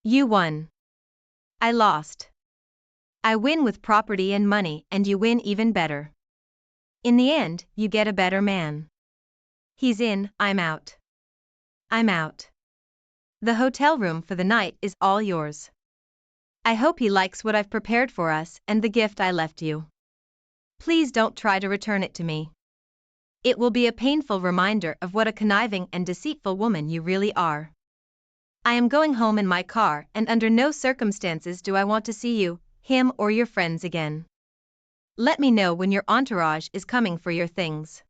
You won. I lost. I win with property and money, and you win even better. In the end, you get a better man. He's in, I'm out. I'm out. The hotel room for the night is all yours. I hope he likes what I've prepared for us and the gift I left you. Please don't try to return it to me. It will be a painful reminder of what a conniving and deceitful woman you really are. I am going home in my car, and under no circumstances do I want to see you, him or your friends again. Let me know when your entourage is coming for your things.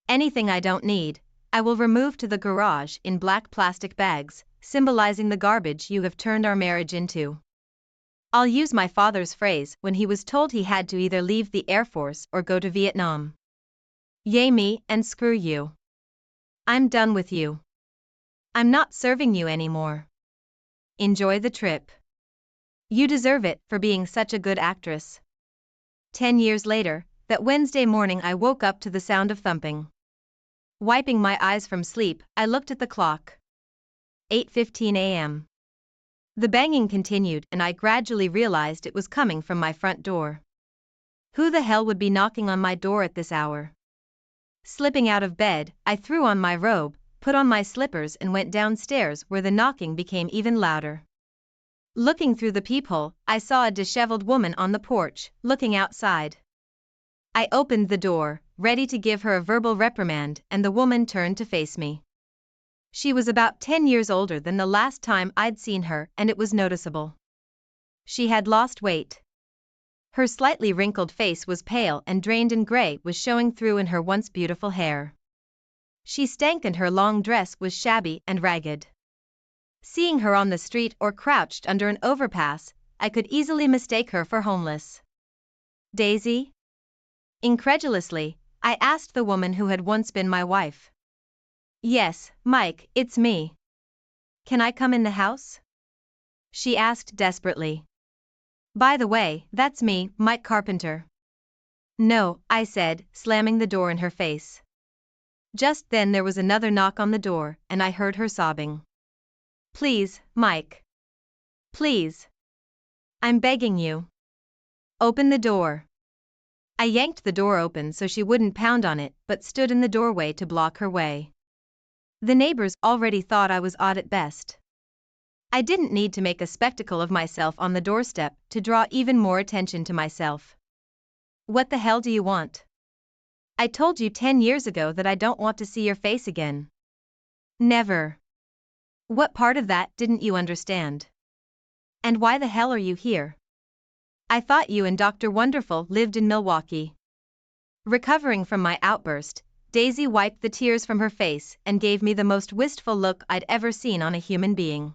Anything I don't need, I will remove to the garage in black plastic bags, symbolizing the garbage you have turned our marriage into. I'll use my father's phrase when he was told he had to either leave the Air Force or go to Vietnam. Yay me and screw you. I'm done with you. I'm not serving you anymore. Enjoy the trip. You deserve it for being such a good actress. 10 years later, that Wednesday morning I woke up to the sound of thumping. Wiping my eyes from sleep, I looked at the clock. 8:15 a.m. The banging continued and I gradually realized it was coming from my front door. Who the hell would be knocking on my door at this hour? Slipping out of bed, I threw on my robe, put on my slippers and went downstairs where the knocking became even louder. Looking through the peephole, I saw a disheveled woman on the porch, looking outside. I opened the door, ready to give her a verbal reprimand, and the woman turned to face me. She was about 10 years older than the last time I'd seen her, and it was noticeable. She had lost weight. Her slightly wrinkled face was pale and drained, and gray was showing through in her once beautiful hair. She stank and her long dress was shabby and ragged. Seeing her on the street or crouched under an overpass, I could easily mistake her for homeless. Daisy? Incredulously, I asked the woman who had once been my wife. Yes, Mike, it's me. Can I come in the house? She asked desperately. By the way, that's me, Mike Carpenter. No, I said, slamming the door in her face. Just then there was another knock on the door, and I heard her sobbing. Please, Mike. Please. I'm begging you. Open the door. I yanked the door open so she wouldn't pound on it, but stood in the doorway to block her way. The neighbors already thought I was odd at best. I didn't need to make a spectacle of myself on the doorstep to draw even more attention to myself. What the hell do you want? I told you 10 years ago that I don't want to see your face again. Never. What part of that didn't you understand? And why the hell are you here? I thought you and Dr. Wonderful lived in Milwaukee. Recovering from my outburst, Daisy wiped the tears from her face and gave me the most wistful look I'd ever seen on a human being.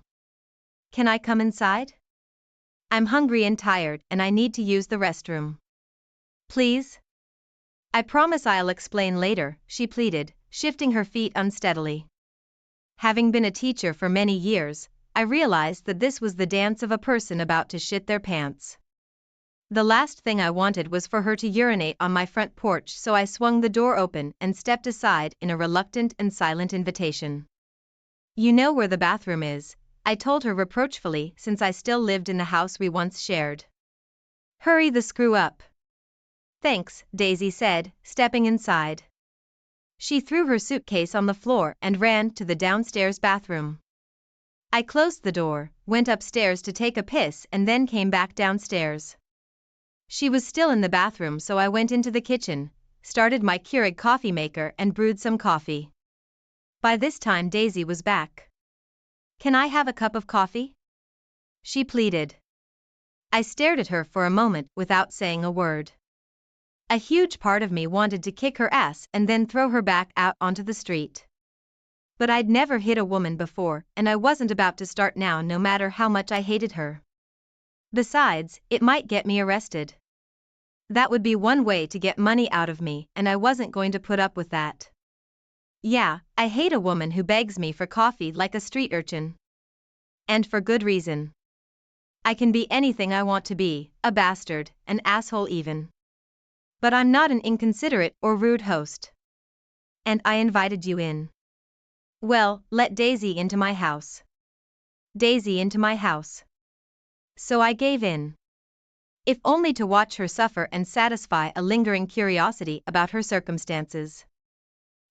Can I come inside? I'm hungry and tired and I need to use the restroom. Please? I promise I'll explain later, she pleaded, shifting her feet unsteadily. Having been a teacher for many years, I realized that this was the dance of a person about to shit their pants. The last thing I wanted was for her to urinate on my front porch, so I swung the door open and stepped aside in a reluctant and silent invitation. You know where the bathroom is, I told her reproachfully, since I still lived in the house we once shared. Hurry the screw up. Thanks, Daisy said, stepping inside. She threw her suitcase on the floor and ran to the downstairs bathroom. I closed the door, went upstairs to take a piss and then came back downstairs. She was still in the bathroom, so I went into the kitchen, started my Keurig coffee maker and brewed some coffee. By this time Daisy was back. Can I have a cup of coffee? She pleaded. I stared at her for a moment without saying a word. A huge part of me wanted to kick her ass and then throw her back out onto the street. But I'd never hit a woman before, and I wasn't about to start now, no matter how much I hated her. Besides, it might get me arrested. That would be one way to get money out of me, and I wasn't going to put up with that. Yeah, I hate a woman who begs me for coffee like a street urchin. And for good reason. I can be anything I want to be, a bastard, an asshole even. But I'm not an inconsiderate or rude host. And I invited you in. Well, let Daisy into my house. Daisy into my house. So I gave in. If only to watch her suffer and satisfy a lingering curiosity about her circumstances.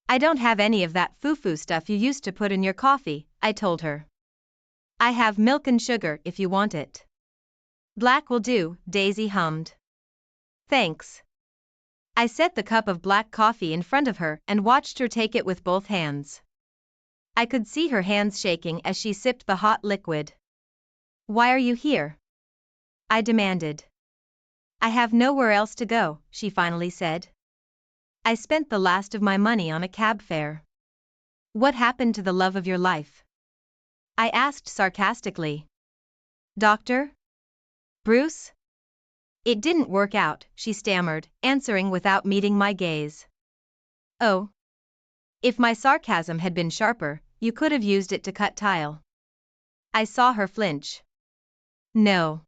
I don't have any of that foo-foo stuff you used to put in your coffee, I told her. I have milk and sugar if you want it. Black will do, Daisy hummed. Thanks. I set the cup of black coffee in front of her and watched her take it with both hands. I could see her hands shaking as she sipped the hot liquid. Why are you here? I demanded. I have nowhere else to go, she finally said. I spent the last of my money on a cab fare. What happened to the love of your life? I asked sarcastically. Doctor? Bruce? It didn't work out, she stammered, answering without meeting my gaze. Oh. If my sarcasm had been sharper, you could have used it to cut tile. I saw her flinch. No.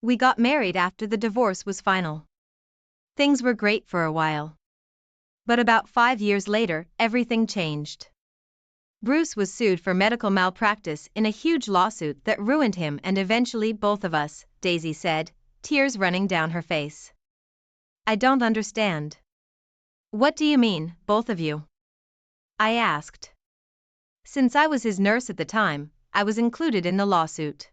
We got married after the divorce was final. Things were great for a while. But about 5 years later, everything changed. Bruce was sued for medical malpractice in a huge lawsuit that ruined him and eventually both of us, Daisy said, tears running down her face. I don't understand. What do you mean, both of you? I asked. Since I was his nurse at the time, I was included in the lawsuit.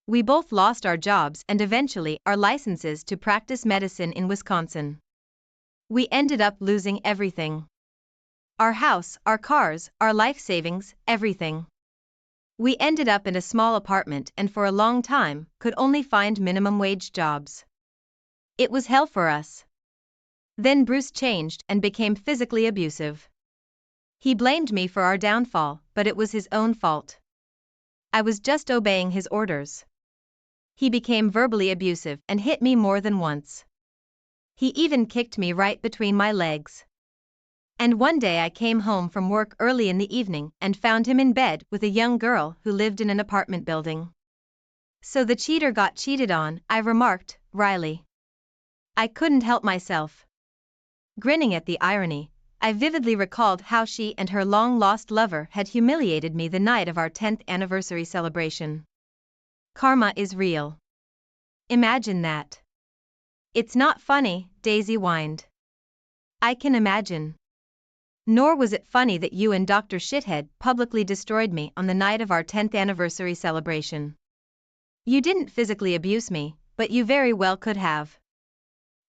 We both lost our jobs and eventually our licenses to practice medicine in Wisconsin. We ended up losing everything. Our house, our cars, our life savings, everything. We ended up in a small apartment and for a long time could only find minimum wage jobs. It was hell for us. Then Bruce changed and became physically abusive. He blamed me for our downfall, but it was his own fault. I was just obeying his orders. He became verbally abusive and hit me more than once. He even kicked me right between my legs. And one day I came home from work early in the evening and found him in bed with a young girl who lived in an apartment building. So the cheater got cheated on, I remarked, wryly. I couldn't help myself. Grinning at the irony, I vividly recalled how she and her long-lost lover had humiliated me the night of our 10th anniversary celebration. Karma is real. Imagine that. It's not funny, Daisy whined. I can imagine. Nor was it funny that you and Dr. Shithead publicly destroyed me on the night of our 10th anniversary celebration. You didn't physically abuse me, but you very well could have.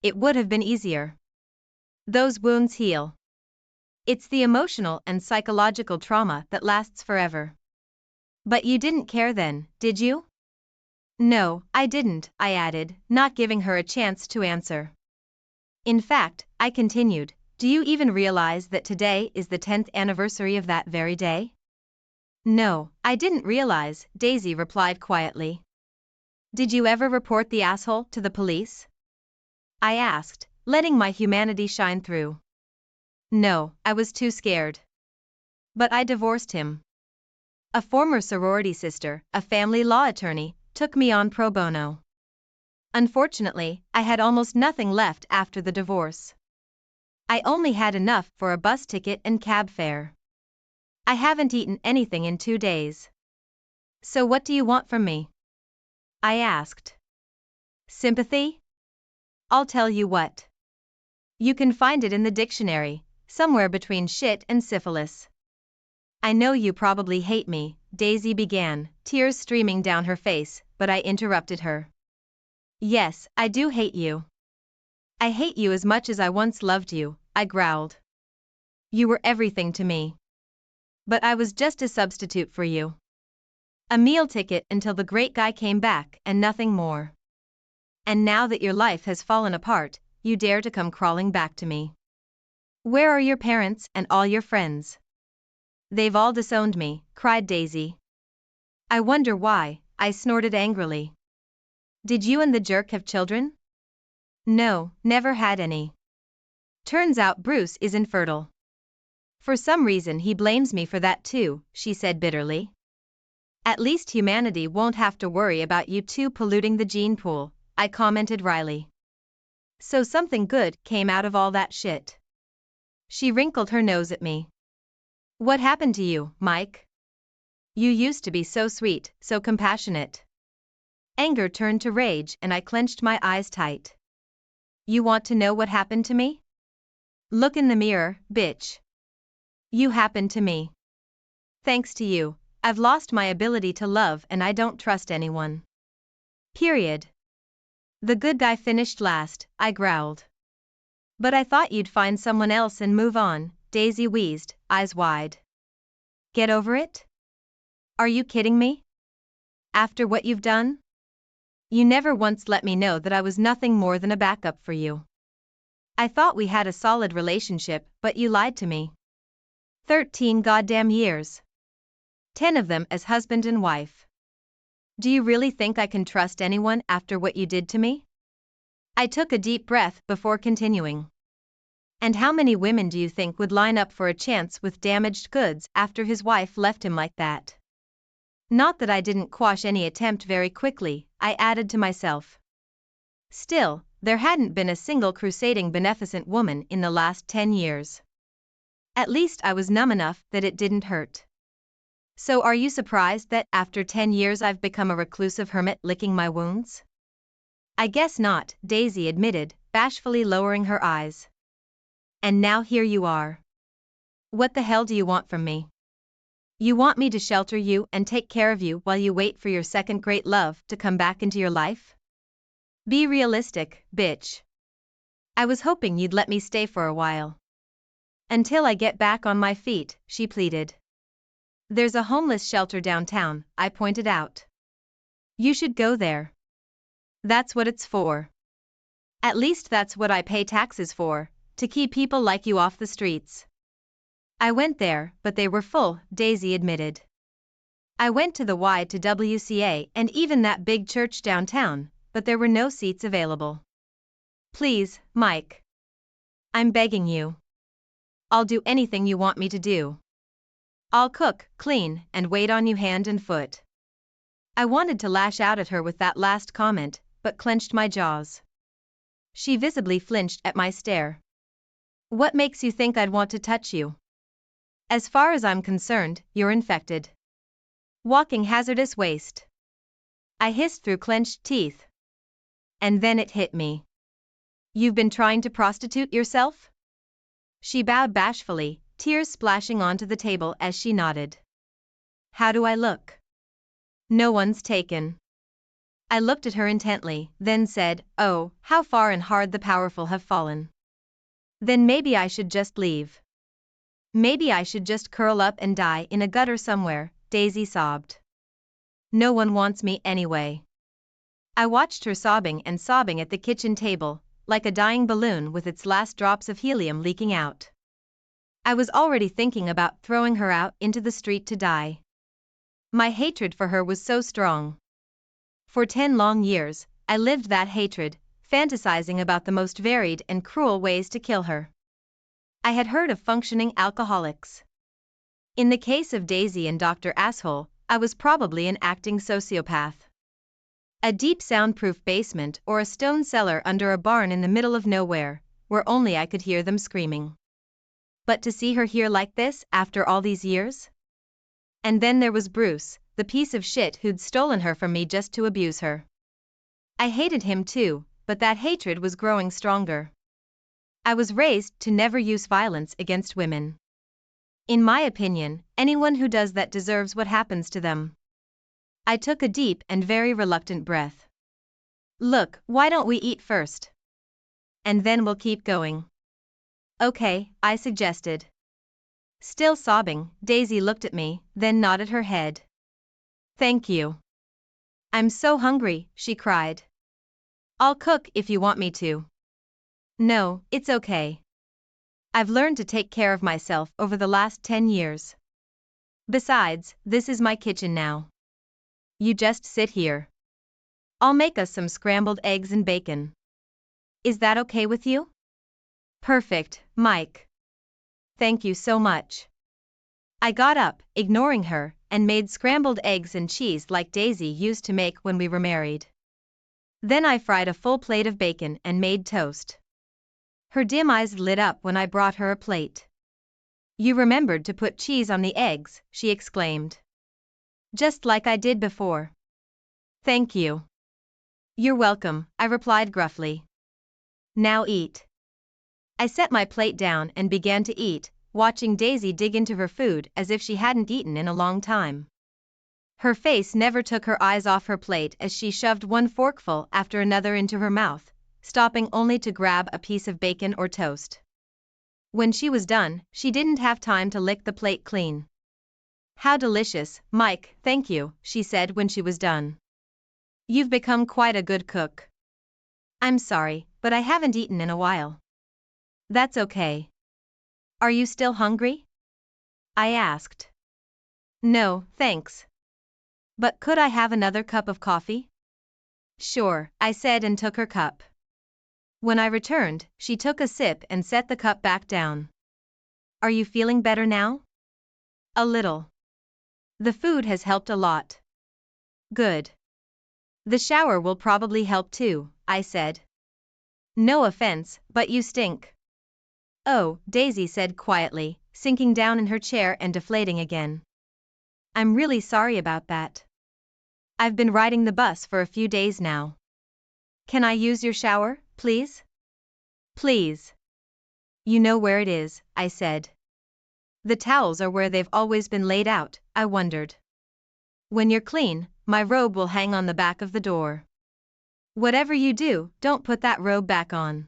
It would have been easier. Those wounds heal. It's the emotional and psychological trauma that lasts forever. But you didn't care then, did you? No, I didn't, I added, not giving her a chance to answer. In fact, I continued, do you even realize that today is the 10th anniversary of that very day? No, I didn't realize, Daisy replied quietly. Did you ever report the asshole to the police? I asked, letting my humanity shine through. No, I was too scared. But I divorced him. A former sorority sister, a family law attorney, took me on pro bono. Unfortunately, I had almost nothing left after the divorce. I only had enough for a bus ticket and cab fare. I haven't eaten anything in 2 days. So what do you want from me? I asked. Sympathy? I'll tell you what. You can find it in the dictionary, somewhere between shit and syphilis. I know you probably hate me, Daisy began, tears streaming down her face, but I interrupted her. Yes, I do hate you. I hate you as much as I once loved you, I growled. You were everything to me. But I was just a substitute for you. A meal ticket until the great guy came back and nothing more. And now that your life has fallen apart, you dare to come crawling back to me. Where are your parents and all your friends? They've all disowned me, cried Daisy. I wonder why, I snorted angrily. Did you and the jerk have children? No, never had any. Turns out Bruce is infertile. For some reason he blames me for that too, she said bitterly. At least humanity won't have to worry about you two polluting the gene pool, I commented wryly. So something good came out of all that shit. She wrinkled her nose at me. What happened to you, Mike? You used to be so sweet, so compassionate. Anger turned to rage and I clenched my eyes tight. You want to know what happened to me? Look in the mirror, bitch. You happened to me. Thanks to you, I've lost my ability to love and I don't trust anyone. Period. The good guy finished last, I growled. But I thought you'd find someone else and move on, Daisy wheezed, eyes wide. Get over it? Are you kidding me? After what you've done? You never once let me know that I was nothing more than a backup for you. I thought we had a solid relationship, but you lied to me. 13 goddamn years. 10 of them as husband and wife. Do you really think I can trust anyone after what you did to me? I took a deep breath before continuing. And how many women do you think would line up for a chance with damaged goods after his wife left him like that? Not that I didn't quash any attempt very quickly, I added to myself. Still, there hadn't been a single crusading beneficent woman in the last 10 years. At least I was numb enough that it didn't hurt. So are you surprised that after 10 years I've become a reclusive hermit licking my wounds? I guess not, Daisy admitted, bashfully lowering her eyes. And now here you are. What the hell do you want from me? You want me to shelter you and take care of you while you wait for your second-rate love to come back into your life? Be realistic, bitch. I was hoping you'd let me stay for a while. Until I get back on my feet, she pleaded. There's a homeless shelter downtown, I pointed out. You should go there. That's what it's for. At least that's what I pay taxes for, to keep people like you off the streets. I went there, but they were full, Daisy admitted. I went to the YWCA and even that big church downtown, but there were no seats available. Please, Mike. I'm begging you. I'll do anything you want me to do. I'll cook, clean, and wait on you hand and foot. I wanted to lash out at her with that last comment, but clenched my jaws. She visibly flinched at my stare. What makes you think I'd want to touch you? As far as I'm concerned, you're infected. Walking hazardous waste. I hissed through clenched teeth. And then it hit me. You've been trying to prostitute yourself? She bowed bashfully, tears splashing onto the table as she nodded. How do I look? No one's taken. I looked at her intently, then said, oh, how far and hard the powerful have fallen. Then maybe I should just leave. Maybe I should just curl up and die in a gutter somewhere, Daisy sobbed. No one wants me anyway. I watched her sobbing and sobbing at the kitchen table, like a dying balloon with its last drops of helium leaking out. I was already thinking about throwing her out into the street to die. My hatred for her was so strong. For 10 long years, I lived that hatred, fantasizing about the most varied and cruel ways to kill her. I had heard of functioning alcoholics. In the case of Daisy and Dr. Asshole, I was probably an acting sociopath. A deep soundproof basement or a stone cellar under a barn in the middle of nowhere, where only I could hear them screaming. But to see her here like this after all these years? And then there was Bruce, the piece of shit who'd stolen her from me just to abuse her. I hated him too, but that hatred was growing stronger. I was raised to never use violence against women. In my opinion, anyone who does that deserves what happens to them. I took a deep and very reluctant breath. Look, why don't we eat first? And then we'll keep going. Okay, I suggested. Still sobbing, Daisy looked at me, then nodded her head. Thank you. I'm so hungry, she cried. I'll cook if you want me to. No, it's okay. I've learned to take care of myself over the last 10 years. Besides, this is my kitchen now. You just sit here. I'll make us some scrambled eggs and bacon. Is that okay with you? Perfect, Mike. Thank you so much. I got up, ignoring her, and made scrambled eggs and cheese like Daisy used to make when we were married. Then I fried a full plate of bacon and made toast. Her dim eyes lit up when I brought her a plate. You remembered to put cheese on the eggs, she exclaimed. just like I did before. Thank you. You're welcome, I replied gruffly. Now eat. I set my plate down and began to eat, watching Daisy dig into her food as if she hadn't eaten in a long time. Her face never took her eyes off her plate as she shoved one forkful after another into her mouth, stopping only to grab a piece of bacon or toast. When she was done, she didn't have time to lick the plate clean. How delicious, Mike, thank you, she said when she was done. You've become quite a good cook. I'm sorry, but I haven't eaten in a while. That's okay. Are you still hungry? I asked. No, thanks. But could I have another cup of coffee? Sure, I said and took her cup. When I returned, she took a sip and set the cup back down. Are you feeling better now? A little. The food has helped a lot. Good. The shower will probably help too, I said. No offense, but you stink. Oh, Daisy said quietly, sinking down in her chair and deflating again. I'm really sorry about that. I've been riding the bus for a few days now. Can I use your shower, please? Please. You know where it is, I said. The towels are where they've always been laid out, I wondered. When you're clean, my robe will hang on the back of the door. Whatever you do, don't put that robe back on.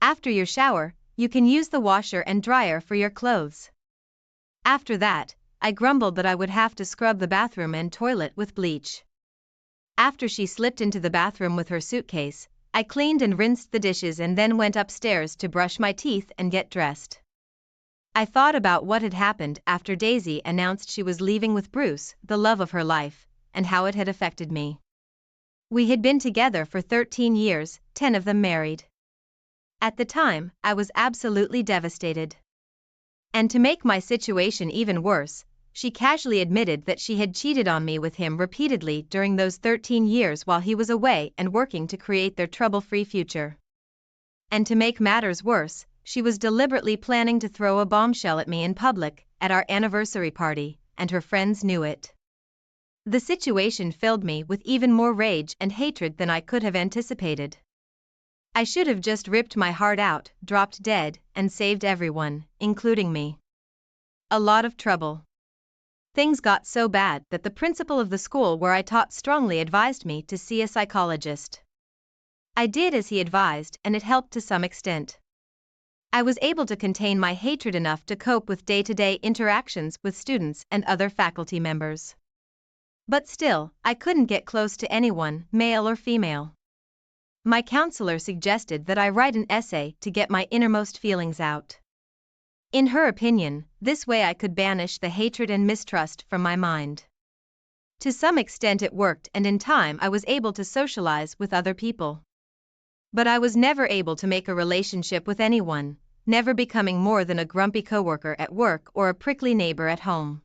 After your shower, you can use the washer and dryer for your clothes. After that, I grumbled that I would have to scrub the bathroom and toilet with bleach. After she slipped into the bathroom with her suitcase, I cleaned and rinsed the dishes and then went upstairs to brush my teeth and get dressed. I thought about what had happened after Daisy announced she was leaving with Bruce, the love of her life, and how it had affected me. We had been together for 13 years, 10 of them married. At the time, I was absolutely devastated. And to make my situation even worse, she casually admitted that she had cheated on me with him repeatedly during those 13 years while he was away and working to create their trouble-free future. And to make matters worse, she was deliberately planning to throw a bombshell at me in public, at our anniversary party, and her friends knew it. The situation filled me with even more rage and hatred than I could have anticipated. I should have just ripped my heart out, dropped dead, and saved everyone, including me. A lot of trouble. Things got so bad that the principal of the school where I taught strongly advised me to see a psychologist. I did as he advised, and it helped to some extent. I was able to contain my hatred enough to cope with day-to-day interactions with students and other faculty members. But still, I couldn't get close to anyone, male or female. My counselor suggested that I write an essay to get my innermost feelings out. In her opinion, this way I could banish the hatred and mistrust from my mind. To some extent it worked, and in time I was able to socialize with other people. But I was never able to make a relationship with anyone, never becoming more than a grumpy coworker at work or a prickly neighbor at home.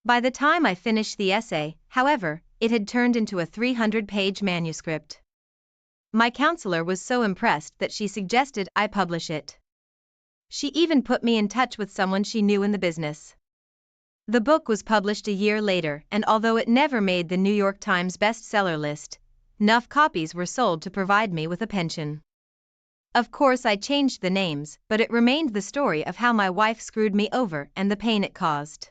By the time I finished the essay, however, it had turned into a 300-page manuscript. My counselor was so impressed that she suggested I publish it. She even put me in touch with someone she knew in the business. The book was published a year later, and although it never made the New York Times bestseller list, enough copies were sold to provide me with a pension. Of course I changed the names, but it remained the story of how my wife screwed me over and the pain it caused.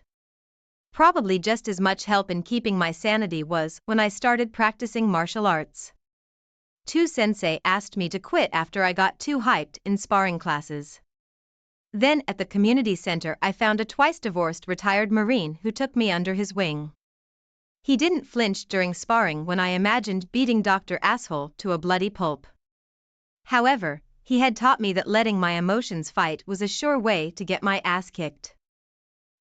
Probably just as much help in keeping my sanity was when I started practicing martial arts. Two sensei asked me to quit after I got too hyped in sparring classes. Then at the community center I found a twice-divorced retired Marine who took me under his wing. He didn't flinch during sparring when I imagined beating Dr. Asshole to a bloody pulp. However, he had taught me that letting my emotions fight was a sure way to get my ass kicked.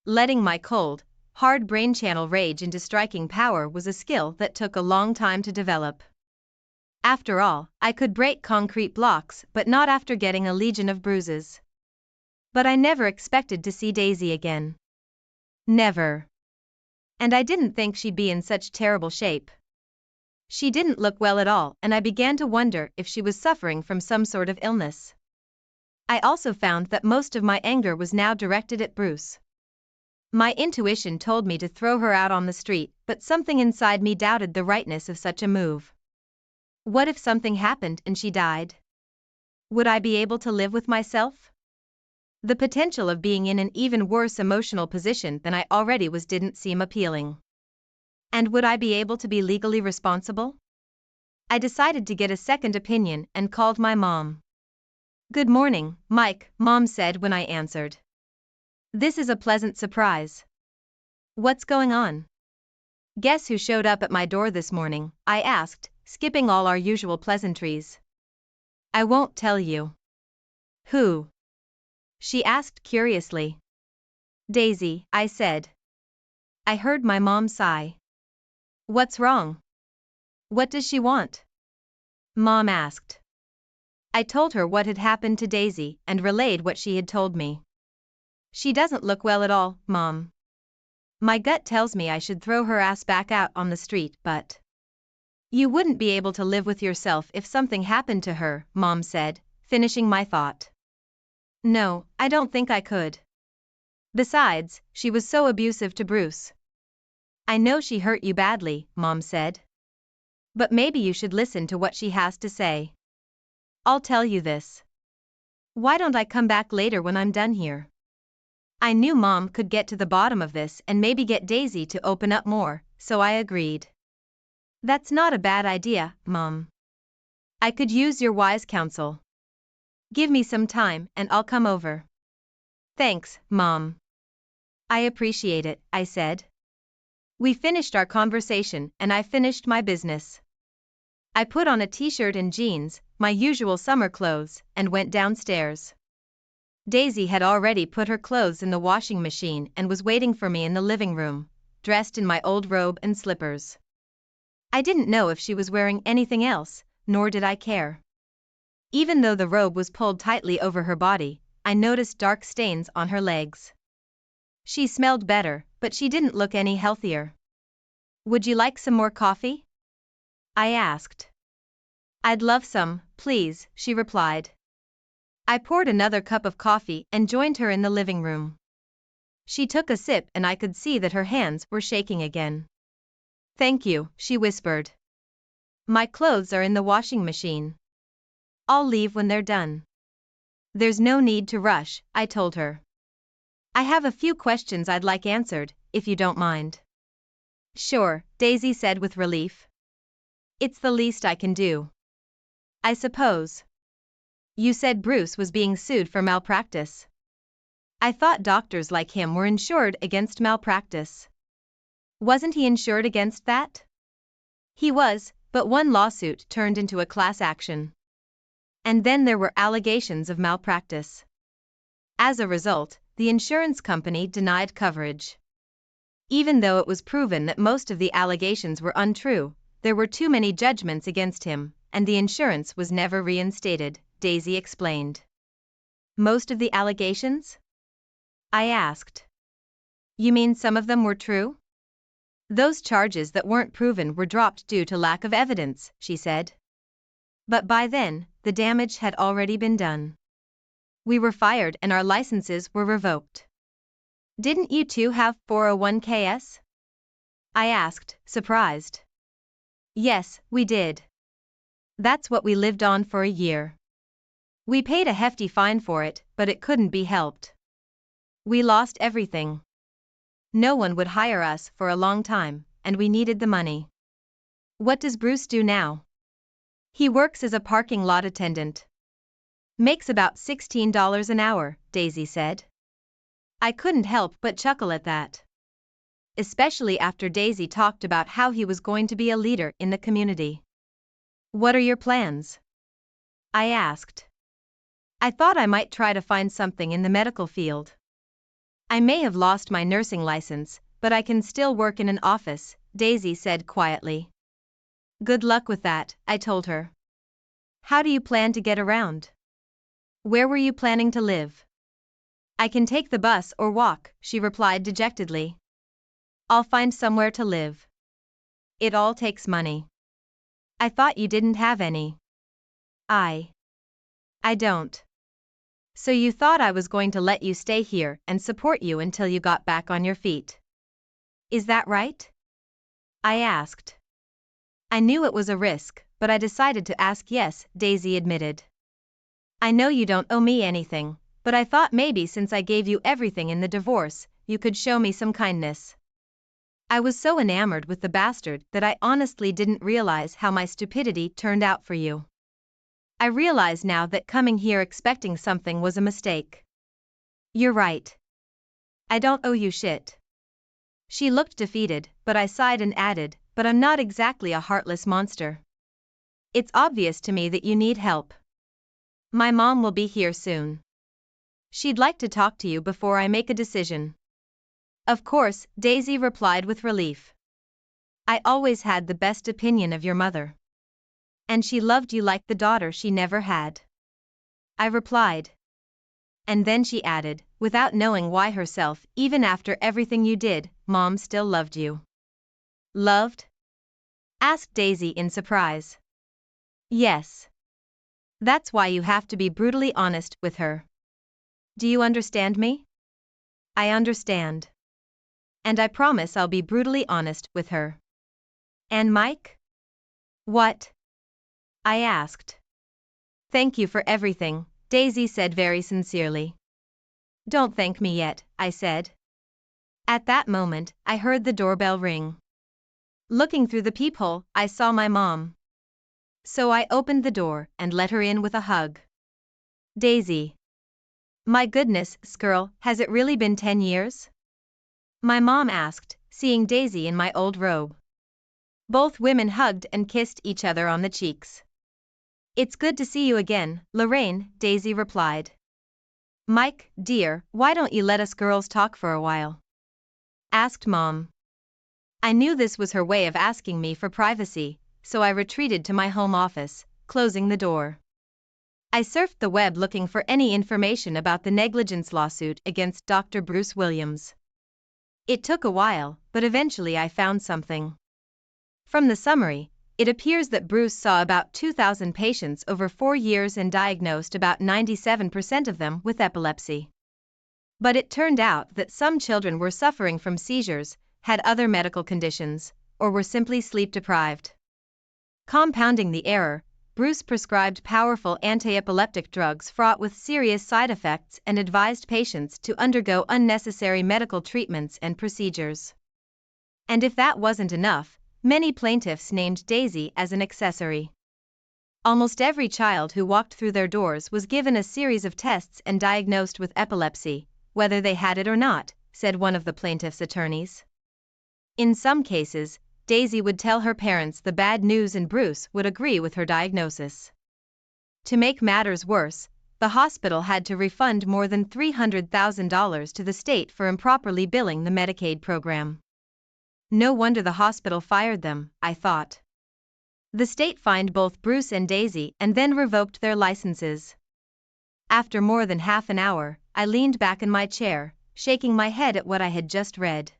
Letting my cold, hard brain channel rage into striking power was a skill that took a long time to develop. After all, I could break concrete blocks, but not after getting a legion of bruises. But I never expected to see Daisy again. Never. And I didn't think she'd be in such terrible shape. She didn't look well at all, and I began to wonder if she was suffering from some sort of illness. I also found that most of my anger was now directed at Bruce. My intuition told me to throw her out on the street, but something inside me doubted the rightness of such a move. What if something happened and she died? Would I be able to live with myself? The potential of being in an even worse emotional position than I already was didn't seem appealing. And would I be able to be legally responsible? I decided to get a second opinion and called my mom. "Good morning, Mike," Mom said when I answered. "This is a pleasant surprise." "What's going on?" "Guess who showed up at my door this morning?" I asked, skipping all our usual pleasantries. "I won't tell you." "Who?" she asked curiously. "Daisy," I said. I heard my mom sigh. "What's wrong? What does she want?" Mom asked. I told her what had happened to Daisy and relayed what she had told me. "She doesn't look well at all, Mom. My gut tells me I should throw her ass back out on the street, but..." "You wouldn't be able to live with yourself if something happened to her," Mom said, finishing my thought. "No, I don't think I could. Besides, she was so abusive to Bruce." "I know she hurt you badly," Mom said. "But maybe you should listen to what she has to say." "I'll tell you this. Why don't I come back later when I'm done here?" I knew Mom could get to the bottom of this and maybe get Daisy to open up more, so I agreed. "That's not a bad idea, Mom. I could use your wise counsel. Give me some time and I'll come over." "Thanks, Mom. I appreciate it," I said. We finished our conversation and I finished my business. I put on a t-shirt and jeans, my usual summer clothes, and went downstairs. Daisy had already put her clothes in the washing machine and was waiting for me in the living room, dressed in my old robe and slippers. I didn't know if she was wearing anything else, nor did I care. Even though the robe was pulled tightly over her body, I noticed dark stains on her legs. She smelled better, but she didn't look any healthier. "Would you like some more coffee?" I asked. "I'd love some, please," she replied. I poured another cup of coffee and joined her in the living room. She took a sip and I could see that her hands were shaking again. "Thank you," she whispered. "My clothes are in the washing machine. I'll leave when they're done." "There's no need to rush," I told her. "I have a few questions I'd like answered, if you don't mind." "Sure," Daisy said with relief. "It's the least I can do. I suppose. You said Bruce was being sued for malpractice. I thought doctors like him were insured against malpractice. Wasn't he insured against that?" "He was, but one lawsuit turned into a class action. And then there were allegations of malpractice. As a result, the insurance company denied coverage. Even though it was proven that most of the allegations were untrue, there were too many judgments against him, and the insurance was never reinstated," Daisy explained. "Most of the allegations?" I asked. "You mean some of them were true?" "Those charges that weren't proven were dropped due to lack of evidence," she said. "But by then, the damage had already been done. We were fired and our licenses were revoked." "Didn't you two have 401ks?" I asked, surprised. "Yes, we did. That's what we lived on for a year. We paid a hefty fine for it, but it couldn't be helped. We lost everything. No one would hire us for a long time, and we needed the money." "What does Bruce do now?" "He works as a parking lot attendant. Makes about $16 an hour," Daisy said. I couldn't help but chuckle at that. Especially after Daisy talked about how he was going to be a leader in the community. "What are your plans?" I asked. "I thought I might try to find something in the medical field. I may have lost my nursing license, but I can still work in an office," Daisy said quietly. "Good luck with that," I told her. "How do you plan to get around? Where were you planning to live?" "I can take the bus or walk," she replied dejectedly. "I'll find somewhere to live. It all takes money." "I thought you didn't have any." I don't. So you thought I was going to let you stay here and support you until you got back on your feet. Is that right? I asked. I knew it was a risk, but I decided to ask. Yes, Daisy admitted. I know you don't owe me anything, but I thought maybe since I gave you everything in the divorce, you could show me some kindness. I was so enamored with the bastard that I honestly didn't realize how my stupidity turned out for you. I realize now that coming here expecting something was a mistake. You're right. I don't owe you shit. She looked defeated, but I sighed and added, but I'm not exactly a heartless monster. It's obvious to me that you need help. My mom will be here soon. She'd like to talk to you before I make a decision. Of course, Daisy replied with relief. I always had the best opinion of your mother. And she loved you like the daughter she never had. I replied. And then she added, without knowing why herself, even after everything you did, Mom still loved you. Loved? Asked Daisy in surprise. Yes. That's why you have to be brutally honest with her. Do you understand me? I understand. And I promise I'll be brutally honest with her. And Mike? What? I asked. Thank you for everything, Daisy said very sincerely. Don't thank me yet, I said. At that moment, I heard the doorbell ring. Looking through the peephole, I saw my mom. So I opened the door and let her in with a hug. Daisy. My goodness, Skirl, has it really been 10 years? My mom asked, seeing Daisy in my old robe. Both women hugged and kissed each other on the cheeks. It's good to see you again, Lorraine, Daisy replied. Mike, dear, why don't you let us girls talk for a while? Asked Mom. I knew this was her way of asking me for privacy, so I retreated to my home office, closing the door. I surfed the web looking for any information about the negligence lawsuit against Dr. Bruce Williams. It took a while, but eventually I found something. From the summary, it appears that Bruce saw about 2,000 patients over 4 years and diagnosed about 97% of them with epilepsy. But it turned out that some children were suffering from seizures, had other medical conditions, or were simply sleep-deprived. Compounding the error, Bruce prescribed powerful anti-epileptic drugs fraught with serious side effects and advised patients to undergo unnecessary medical treatments and procedures. And if that wasn't enough, many plaintiffs named Daisy as an accessory. Almost every child who walked through their doors was given a series of tests and diagnosed with epilepsy, whether they had it or not, said one of the plaintiff's attorneys. In some cases, Daisy would tell her parents the bad news and Bruce would agree with her diagnosis. To make matters worse, the hospital had to refund more than $300,000 to the state for improperly billing the Medicaid program. No wonder the hospital fired them, I thought. The state fined both Bruce and Daisy and then revoked their licenses. After more than half an hour, I leaned back in my chair, shaking my head at what I had just read.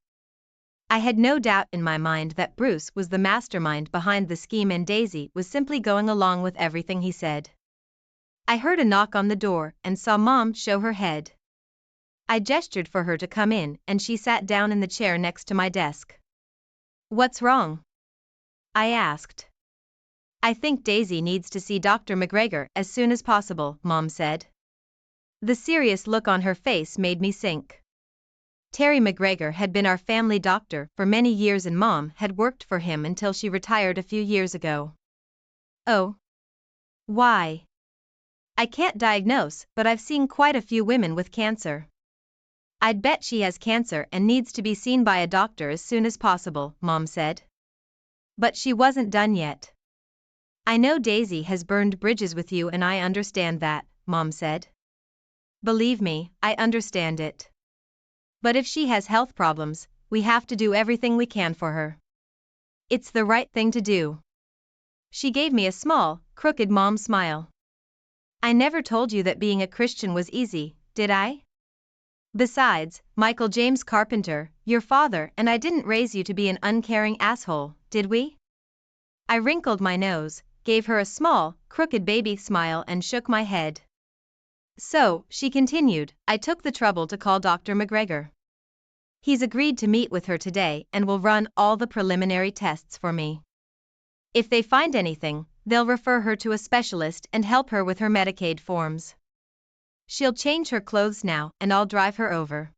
I had no doubt in my mind that Bruce was the mastermind behind the scheme and Daisy was simply going along with everything he said. I heard a knock on the door and saw Mom show her head. I gestured for her to come in and she sat down in the chair next to my desk. What's wrong? I asked. I think Daisy needs to see Dr. McGregor as soon as possible, Mom said. The serious look on her face made me sink. Terry McGregor had been our family doctor for many years and Mom had worked for him until she retired a few years ago. Oh. Why? I can't diagnose, but I've seen quite a few women with cancer. I'd bet she has cancer and needs to be seen by a doctor as soon as possible, Mom said. But she wasn't done yet. I know Daisy has burned bridges with you and I understand that, Mom said. Believe me, I understand it. But if she has health problems, we have to do everything we can for her. It's the right thing to do. She gave me a small, crooked mom smile. I never told you that being a Christian was easy, did I? Besides, Michael James Carpenter, your father and I didn't raise you to be an uncaring asshole, did we? I wrinkled my nose, gave her a small, crooked baby smile and shook my head. So, she continued, I took the trouble to call Dr. McGregor. He's agreed to meet with her today and will run all the preliminary tests for me. If they find anything, they'll refer her to a specialist and help her with her Medicaid forms. She'll change her clothes now and I'll drive her over.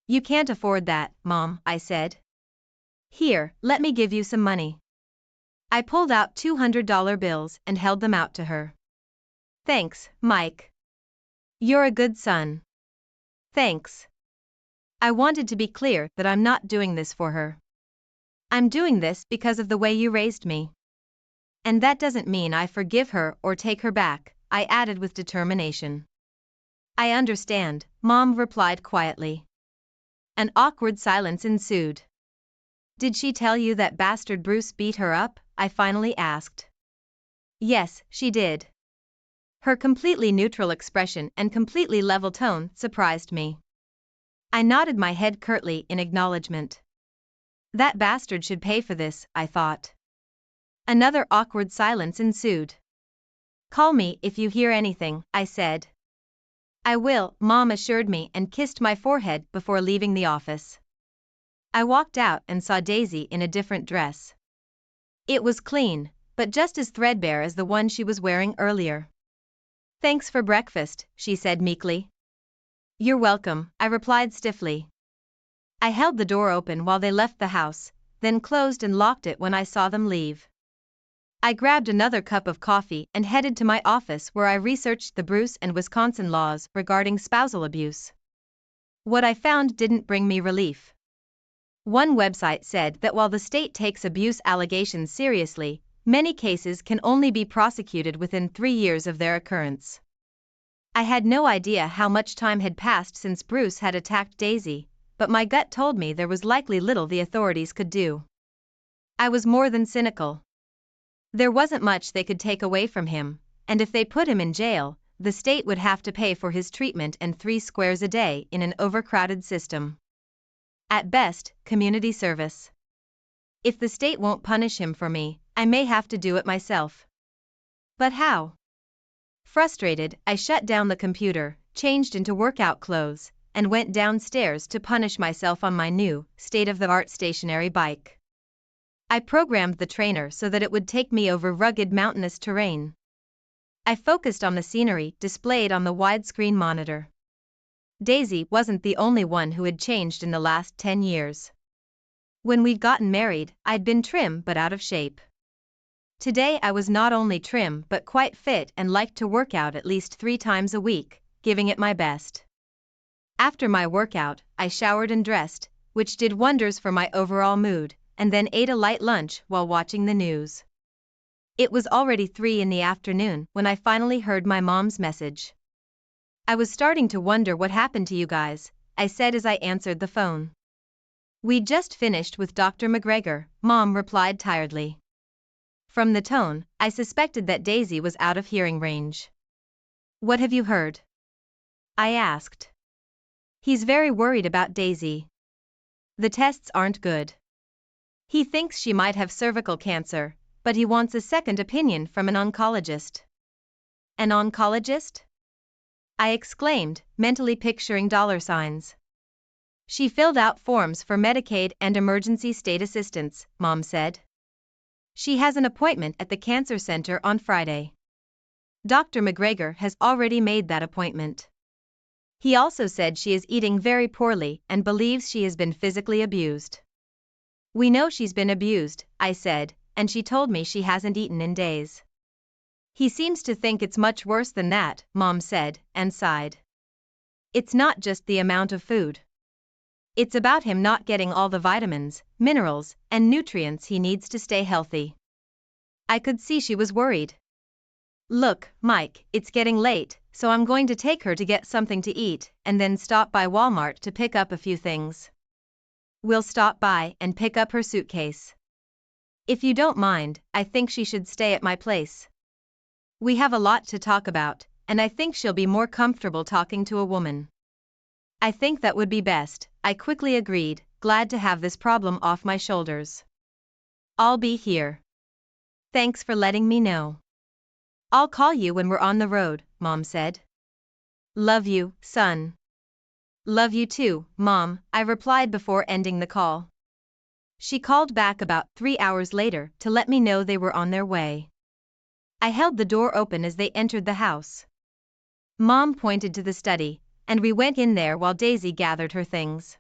You can't afford that, Mom, I said. Here, let me give you some money. I pulled out $200 bills and held them out to her. Thanks, Mike. You're a good son. Thanks. I wanted to be clear that I'm not doing this for her. I'm doing this because of the way you raised me. And that doesn't mean I forgive her or take her back, I added with determination. I understand, Mom replied quietly. An awkward silence ensued. Did she tell you that bastard Bruce beat her up? I finally asked. Yes, she did. Her completely neutral expression and completely level tone surprised me. I nodded my head curtly in acknowledgement. That bastard should pay for this, I thought. Another awkward silence ensued. Call me if you hear anything, I said. I will, Mom assured me and kissed my forehead before leaving the office. I walked out and saw Daisy in a different dress. It was clean, but just as threadbare as the one she was wearing earlier. Thanks for breakfast, she said meekly. You're welcome, I replied stiffly. I held the door open while they left the house, then closed and locked it when I saw them leave. I grabbed another cup of coffee and headed to my office where I researched the Bruce and Wisconsin laws regarding spousal abuse. What I found didn't bring me relief. One website said that while the state takes abuse allegations seriously, many cases can only be prosecuted within 3 years of their occurrence. I had no idea how much time had passed since Bruce had attacked Daisy, but my gut told me there was likely little the authorities could do. I was more than cynical. There wasn't much they could take away from him, and if they put him in jail, the state would have to pay for his treatment and 3 squares a day in an overcrowded system. At best, community service. If the state won't punish him for me, I may have to do it myself. But how? Frustrated, I shut down the computer, changed into workout clothes, and went downstairs to punish myself on my new, state-of-the-art stationary bike. I programmed the trainer so that it would take me over rugged mountainous terrain. I focused on the scenery displayed on the widescreen monitor. Daisy wasn't the only one who had changed in the last 10 years. When we'd gotten married, I'd been trim but out of shape. Today I was not only trim but quite fit and liked to work out at least 3 times a week, giving it my best. After my workout, I showered and dressed, which did wonders for my overall mood, and then ate a light lunch while watching the news. It was already 3 in the afternoon when I finally heard my mom's message. I was starting to wonder what happened to you guys, I said as I answered the phone. We'd just finished with Dr. McGregor, Mom replied tiredly. From the tone, I suspected that Daisy was out of hearing range. What have you heard? I asked. He's very worried about Daisy. The tests aren't good. He thinks she might have cervical cancer, but he wants a second opinion from an oncologist. An oncologist? I exclaimed, mentally picturing dollar signs. She filled out forms for Medicaid and emergency state assistance, Mom said. She has an appointment at the cancer center on Friday. Dr. McGregor has already made that appointment. He also said she is eating very poorly and believes she has been physically abused. We know she's been abused, I said, and she told me she hasn't eaten in days. He seems to think it's much worse than that, Mom said, and sighed. It's not just the amount of food. It's about him not getting all the vitamins, minerals, and nutrients he needs to stay healthy. I could see she was worried. Look, Mike, it's getting late, so I'm going to take her to get something to eat and then stop by Walmart to pick up a few things. We'll stop by and pick up her suitcase. If you don't mind, I think she should stay at my place. We have a lot to talk about, and I think she'll be more comfortable talking to a woman. I think that would be best, I quickly agreed, glad to have this problem off my shoulders. I'll be here. Thanks for letting me know. I'll call you when we're on the road, Mom said. Love you, son. Love you too, Mom, I replied before ending the call. She called back about 3 hours later to let me know they were on their way. I held the door open as they entered the house. Mom pointed to the study, and we went in there while Daisy gathered her things.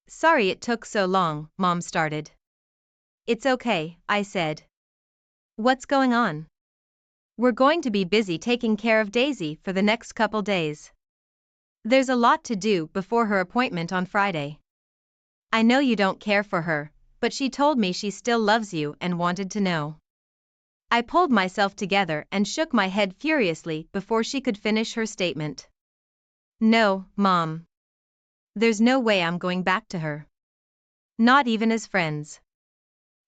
Sorry it took so long, Mom started. It's okay, I said. What's going on? We're going to be busy taking care of Daisy for the next couple days. There's a lot to do before her appointment on Friday. I know you don't care for her, but she told me she still loves you and wanted to know. I pulled myself together and shook my head furiously before she could finish her statement. No, Mom. There's no way I'm going back to her. Not even as friends.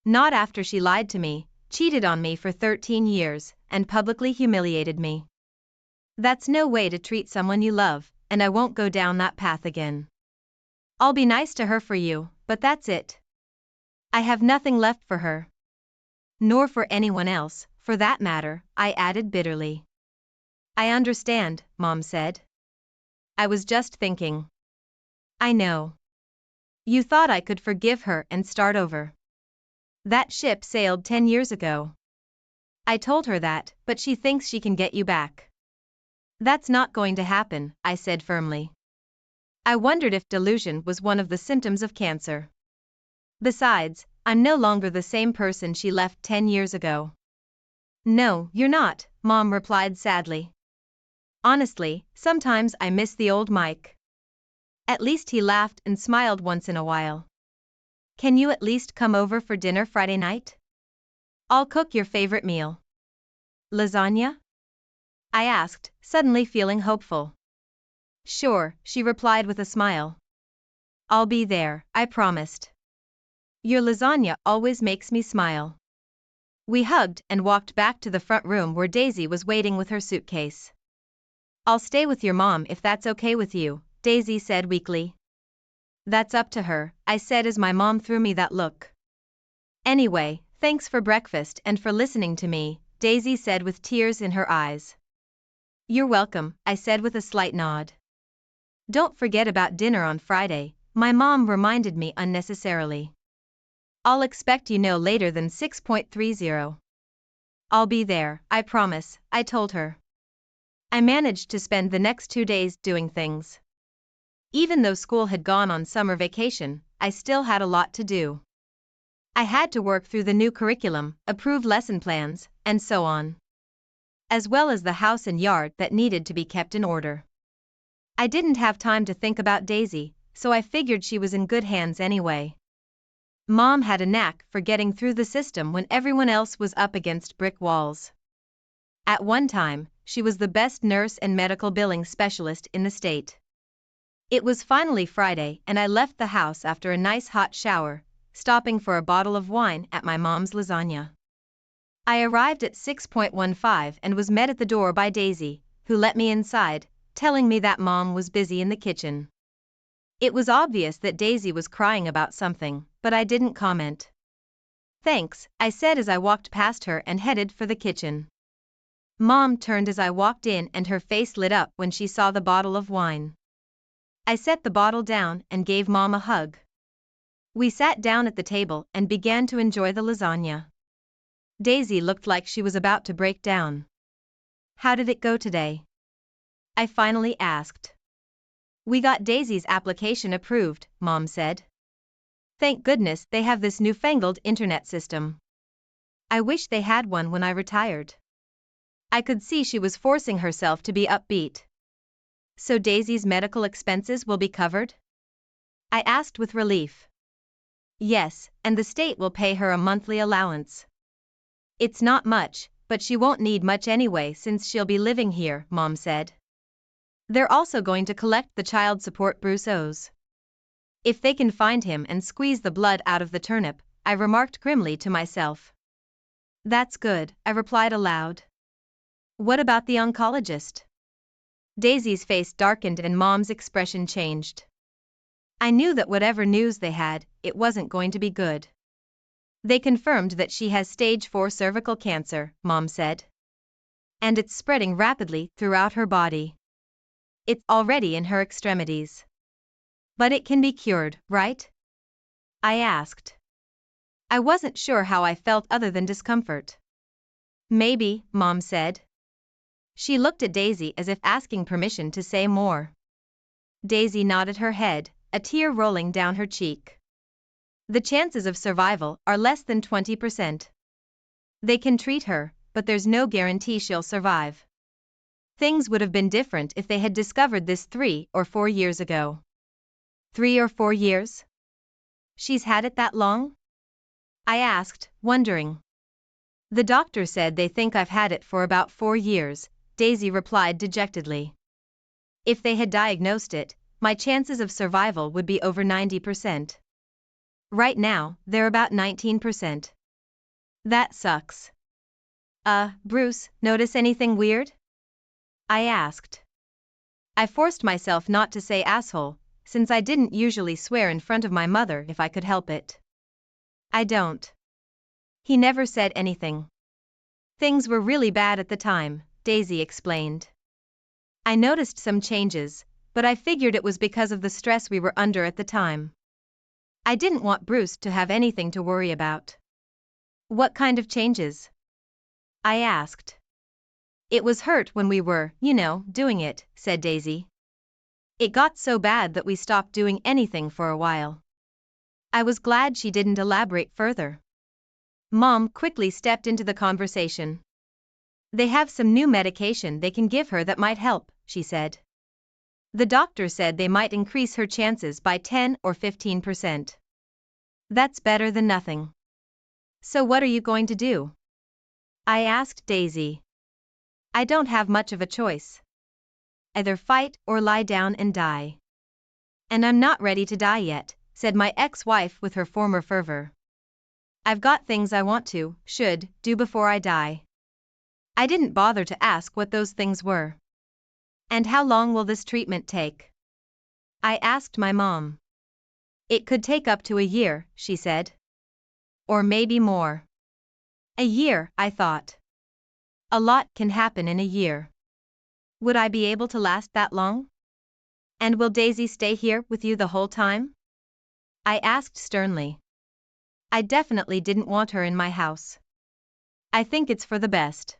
Not after she lied to me, cheated on me for 13 years, and publicly humiliated me. That's no way to treat someone you love, and I won't go down that path again. I'll be nice to her for you, but that's it. I have nothing left for her. Nor for anyone else, for that matter, I added bitterly. I understand, Mom said. I was just thinking. I know. You thought I could forgive her and start over. That ship sailed 10 years ago. I told her that, but she thinks she can get you back. That's not going to happen, I said firmly. I wondered if delusion was one of the symptoms of cancer. Besides, I'm no longer the same person she left 10 years ago. No, you're not, Mom replied sadly. Honestly, sometimes I miss the old Mike. At least he laughed and smiled once in a while. Can you at least come over for dinner Friday night? I'll cook your favorite meal. Lasagna? I asked, suddenly feeling hopeful. Sure, she replied with a smile. I'll be there, I promised. Your lasagna always makes me smile. We hugged and walked back to the front room where Daisy was waiting with her suitcase. I'll stay with your mom if that's okay with you, Daisy said weakly. That's up to her, I said as my mom threw me that look. Anyway, thanks for breakfast and for listening to me, Daisy said with tears in her eyes. You're welcome, I said with a slight nod. Don't forget about dinner on Friday, my mom reminded me unnecessarily. I'll expect you no later than 6:30. I'll be there, I promise, I told her. I managed to spend the next 2 days doing things. Even though school had gone on summer vacation, I still had a lot to do. I had to work through the new curriculum, approve lesson plans, and so on. As well as the house and yard that needed to be kept in order. I didn't have time to think about Daisy, so I figured she was in good hands anyway. Mom had a knack for getting through the system when everyone else was up against brick walls. At one time, she was the best nurse and medical billing specialist in the state. It was finally Friday and I left the house after a nice hot shower, stopping for a bottle of wine at my mom's lasagna. I arrived at 6:15 and was met at the door by Daisy, who let me inside, telling me that Mom was busy in the kitchen. It was obvious that Daisy was crying about something, but I didn't comment. Thanks, I said as I walked past her and headed for the kitchen. Mom turned as I walked in and her face lit up when she saw the bottle of wine. I set the bottle down and gave Mom a hug. We sat down at the table and began to enjoy the lasagna. Daisy looked like she was about to break down. How did it go today? I finally asked. We got Daisy's application approved, Mom said. Thank goodness they have this newfangled internet system. I wish they had one when I retired. I could see she was forcing herself to be upbeat. So Daisy's medical expenses will be covered? I asked with relief. Yes, and the state will pay her a monthly allowance. It's not much, but she won't need much anyway since she'll be living here, Mom said. They're also going to collect the child support Bruce owes. If they can find him and squeeze the blood out of the turnip, I remarked grimly to myself. That's good, I replied aloud. What about the oncologist? Daisy's face darkened and Mom's expression changed. I knew that whatever news they had, it wasn't going to be good. They confirmed that she has stage 4 cervical cancer, Mom said. And it's spreading rapidly throughout her body. it's already in her extremities. But it can be cured, right? I asked. I wasn't sure how I felt other than discomfort. Maybe, Mom said. She looked at Daisy as if asking permission to say more. Daisy nodded her head, a tear rolling down her cheek. The chances of survival are less than 20%. They can treat her, but there's no guarantee she'll survive. Things would have been different if they had discovered this 3 or 4 years ago. 3 or 4 years? She's had it that long? I asked, wondering. The doctor said they think I've had it for about 4 years, Daisy replied dejectedly. If they had diagnosed it, my chances of survival would be over 90%. Right now, they're about 19%. That sucks. Bruce, notice anything weird? I asked. I forced myself not to say asshole, since I didn't usually swear in front of my mother if I could help it. I don't. He never said anything. Things were really bad at the time, Daisy explained. I noticed some changes, but I figured it was because of the stress we were under at the time. I didn't want Bruce to have anything to worry about. What kind of changes? I asked. It was hurt when we were, doing it, said Daisy. It got so bad that we stopped doing anything for a while. I was glad she didn't elaborate further. Mom quickly stepped into the conversation. They have some new medication they can give her that might help, she said. The doctor said they might increase her chances by 10 or 15%. That's better than nothing. So what are you going to do? I asked Daisy. I don't have much of a choice. Either fight or lie down and die. And I'm not ready to die yet, said my ex-wife with her former fervor. I've got things I want to, should, do before I die. I didn't bother to ask what those things were. And how long will this treatment take? I asked my mom. It could take up to a year, she said. Or maybe more. A year, I thought. A lot can happen in a year. Would I be able to last that long? And will Daisy stay here with you the whole time? I asked sternly. I definitely didn't want her in my house. I think it's for the best.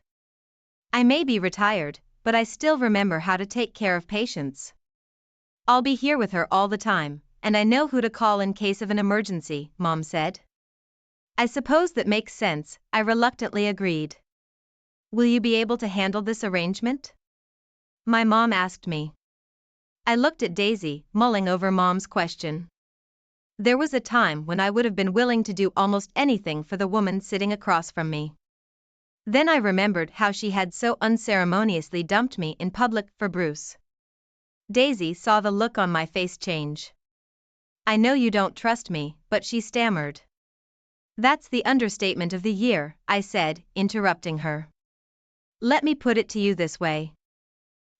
I may be retired, but I still remember how to take care of patients. I'll be here with her all the time, and I know who to call in case of an emergency, Mom said. I suppose that makes sense, I reluctantly agreed. Will you be able to handle this arrangement? My mom asked me. I looked at Daisy, mulling over Mom's question. There was a time when I would have been willing to do almost anything for the woman sitting across from me. Then I remembered how she had so unceremoniously dumped me in public for Bruce. Daisy saw the look on my face change. I know you don't trust me, but she stammered. That's the understatement of the year, I said, interrupting her. Let me put it to you this way.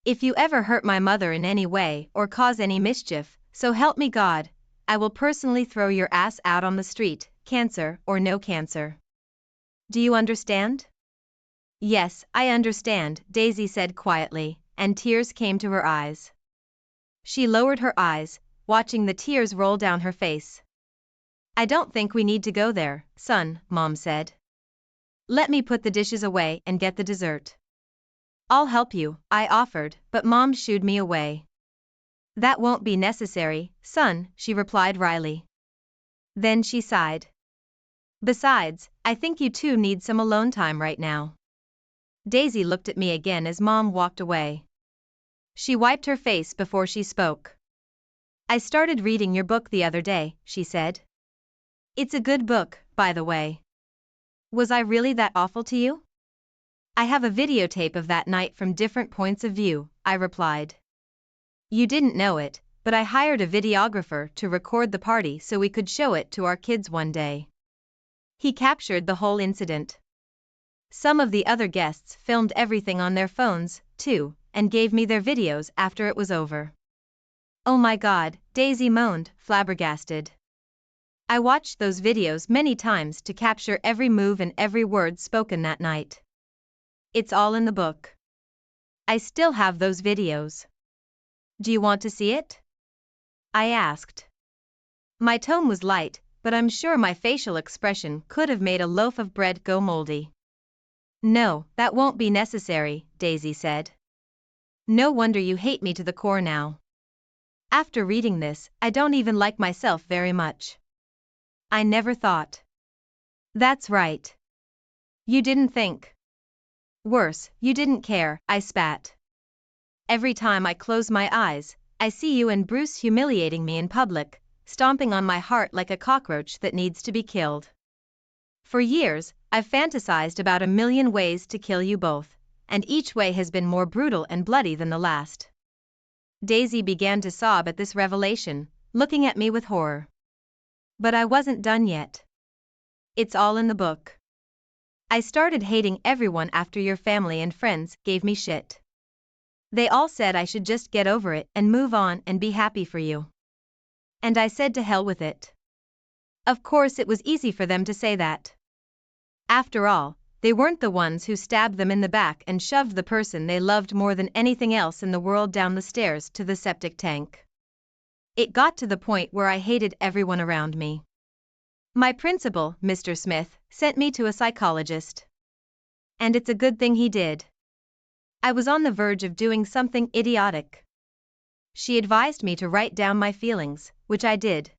If you ever hurt my mother in any way or cause any mischief, so help me God, I will personally throw your ass out on the street, cancer or no cancer. Do you understand? Yes, I understand, Daisy said quietly, and tears came to her eyes. She lowered her eyes, watching the tears roll down her face. I don't think we need to go there, son, Mom said. Let me put the dishes away and get the dessert. I'll help you, I offered, but Mom shooed me away. That won't be necessary, son, she replied wryly. Then she sighed. Besides, I think you two need some alone time right now. Daisy looked at me again as Mom walked away. She wiped her face before she spoke. I started reading your book the other day, she said. It's a good book, by the way. Was I really that awful to you? I have a videotape of that night from different points of view, I replied. You didn't know it, but I hired a videographer to record the party so we could show it to our kids one day. He captured the whole incident. Some of the other guests filmed everything on their phones, too, and gave me their videos after it was over. Oh my God, Daisy moaned, flabbergasted. I watched those videos many times to capture every move and every word spoken that night. It's all in the book. I still have those videos. Do you want to see it? I asked. My tone was light, but I'm sure my facial expression could have made a loaf of bread go moldy. No, that won't be necessary, Daisy said. No wonder you hate me to the core now. After reading this, I don't even like myself very much. I never thought. That's right. You didn't think. Worse, you didn't care, I spat. Every time I close my eyes, I see you and Bruce humiliating me in public, stomping on my heart like a cockroach that needs to be killed. For years, I've fantasized about a million ways to kill you both, and each way has been more brutal and bloody than the last. Daisy began to sob at this revelation, looking at me with horror. But I wasn't done yet. It's all in the book. I started hating everyone after your family and friends gave me shit. They all said I should just get over it and move on and be happy for you. And I said to hell with it. Of course it was easy for them to say that. After all, they weren't the ones who stabbed them in the back and shoved the person they loved more than anything else in the world down the stairs to the septic tank. It got to the point where I hated everyone around me. My principal, Mr. Smith, sent me to a psychologist. And it's a good thing he did. I was on the verge of doing something idiotic. She advised me to write down my feelings, which I did.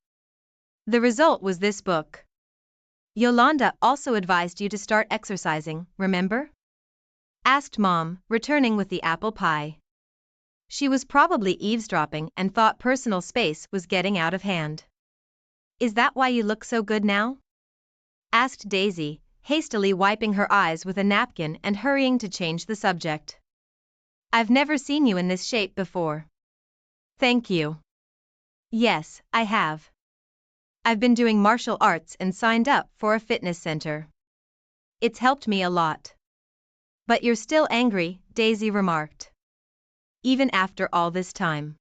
The result was this book. Yolanda also advised you to start exercising, remember? Asked Mom, returning with the apple pie. She was probably eavesdropping and thought personal space was getting out of hand. Is that why you look so good now? Asked Daisy, hastily wiping her eyes with a napkin and hurrying to change the subject. I've never seen you in this shape before. Thank you. Yes, I have. I've been doing martial arts and signed up for a fitness center. It's helped me a lot. But you're still angry, Daisy remarked. Even after all this time.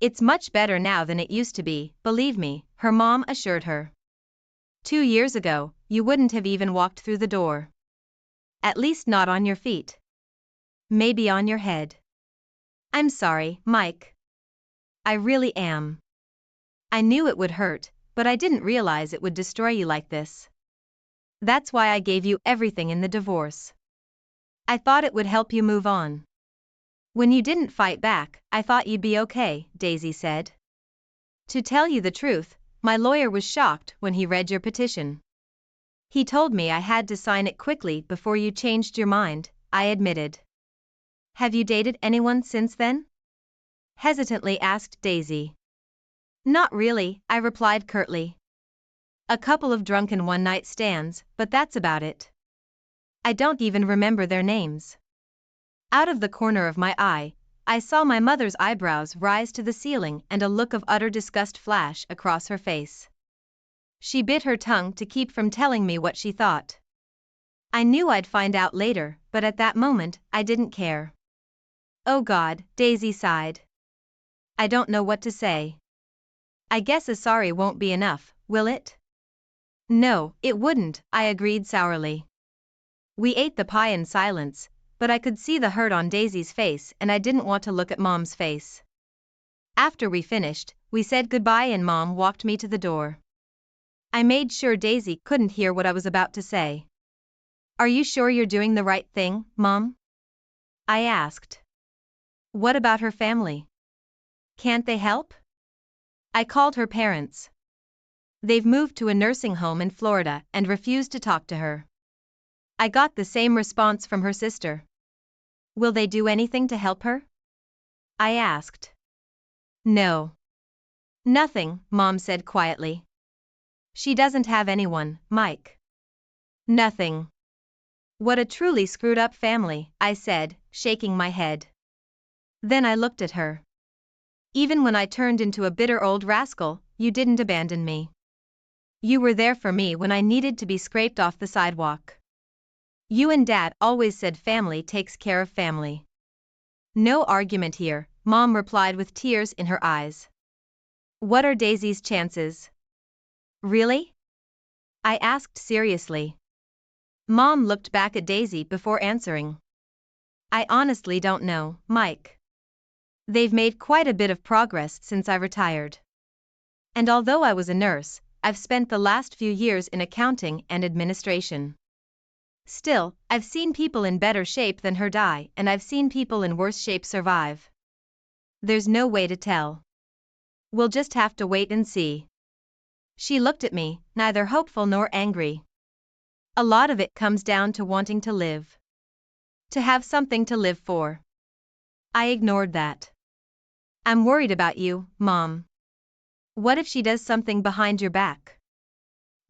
It's much better now than it used to be, believe me, her mom assured her. 2 years ago, you wouldn't have even walked through the door. At least not on your feet. Maybe on your head. I'm sorry, Mike. I really am. I knew it would hurt, but I didn't realize it would destroy you like this. That's why I gave you everything in the divorce. I thought it would help you move on. When you didn't fight back, I thought you'd be okay, Daisy said. To tell you the truth, my lawyer was shocked when he read your petition. He told me I had to sign it quickly before you changed your mind, I admitted. Have you dated anyone since then? Hesitantly asked Daisy. Not really, I replied curtly. A couple of drunken one-night stands, but that's about it. I don't even remember their names. Out of the corner of my eye, I saw my mother's eyebrows rise to the ceiling and a look of utter disgust flash across her face. She bit her tongue to keep from telling me what she thought. I knew I'd find out later, but at that moment, I didn't care. Oh God, Daisy sighed. I don't know what to say. I guess a sorry won't be enough, will it? No, it wouldn't, I agreed sourly. We ate the pie in silence, but I could see the hurt on Daisy's face and I didn't want to look at Mom's face. After we finished, we said goodbye and Mom walked me to the door. I made sure Daisy couldn't hear what I was about to say. Are you sure you're doing the right thing, Mom? I asked. What about her family? Can't they help? I called her parents. They've moved to a nursing home in Florida and refused to talk to her. I got the same response from her sister. Will they do anything to help her? I asked. No. Nothing, Mom said quietly. She doesn't have anyone, Mike. Nothing. What a truly screwed up family, I said, shaking my head. Then I looked at her. Even when I turned into a bitter old rascal, you didn't abandon me. You were there for me when I needed to be scraped off the sidewalk. You and Dad always said family takes care of family. No argument here, Mom replied with tears in her eyes. What are Daisy's chances? Really? I asked seriously. Mom looked back at Daisy before answering. I honestly don't know, Mike. They've made quite a bit of progress since I retired. And although I was a nurse, I've spent the last few years in accounting and administration. Still, I've seen people in better shape than her die, and I've seen people in worse shape survive. There's no way to tell. We'll just have to wait and see. She looked at me, neither hopeful nor angry. A lot of it comes down to wanting to live. To have something to live for. I ignored that. I'm worried about you, Mom. What if she does something behind your back?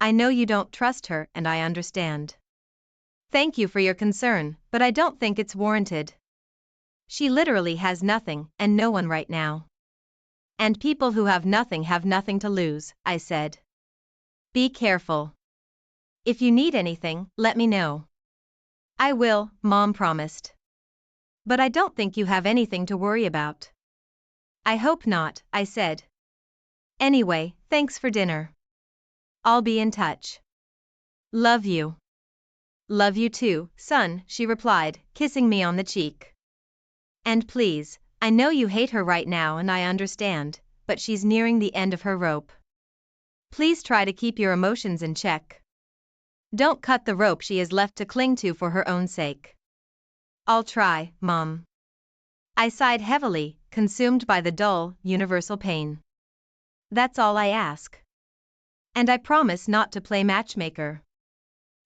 I know you don't trust her, and I understand. Thank you for your concern, but I don't think it's warranted. She literally has nothing and no one right now. And people who have nothing to lose, I said. Be careful. If you need anything, let me know. I will, Mom promised. But I don't think you have anything to worry about. I hope not, I said. Anyway, thanks for dinner. I'll be in touch. Love you. Love you too, son, she replied, kissing me on the cheek. And please, I know you hate her right now and I understand, but she's nearing the end of her rope. Please try to keep your emotions in check. Don't cut the rope she has left to cling to for her own sake. I'll try, Mom. I sighed heavily, consumed by the dull, universal pain. That's all I ask. And I promise not to play matchmaker.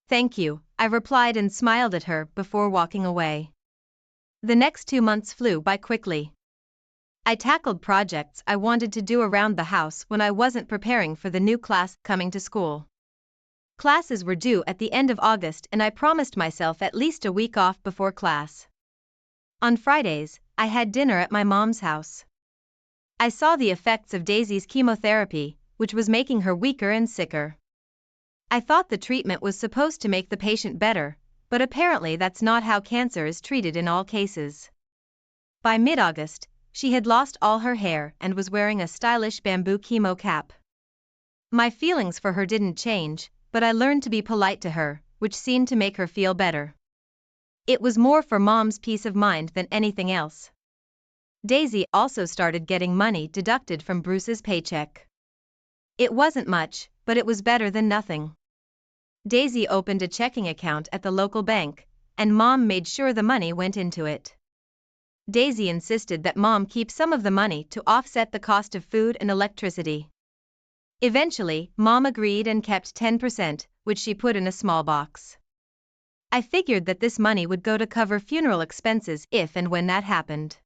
Thank you, I replied and smiled at her before walking away. The next 2 months flew by quickly. I tackled projects I wanted to do around the house when I wasn't preparing for the new class coming to school. Classes were due at the end of August and I promised myself at least a week off before class. On Fridays, I had dinner at my mom's house. I saw the effects of Daisy's chemotherapy, which was making her weaker and sicker. I thought the treatment was supposed to make the patient better, but apparently that's not how cancer is treated in all cases. By mid-August, she had lost all her hair and was wearing a stylish bamboo chemo cap. My feelings for her didn't change, but I learned to be polite to her, which seemed to make her feel better. It was more for Mom's peace of mind than anything else. Daisy also started getting money deducted from Bruce's paycheck. It wasn't much, but it was better than nothing. Daisy opened a checking account at the local bank, and Mom made sure the money went into it. Daisy insisted that Mom keep some of the money to offset the cost of food and electricity. Eventually, Mom agreed and kept 10%, which she put in a small box. I figured that this money would go to cover funeral expenses if and when that happened.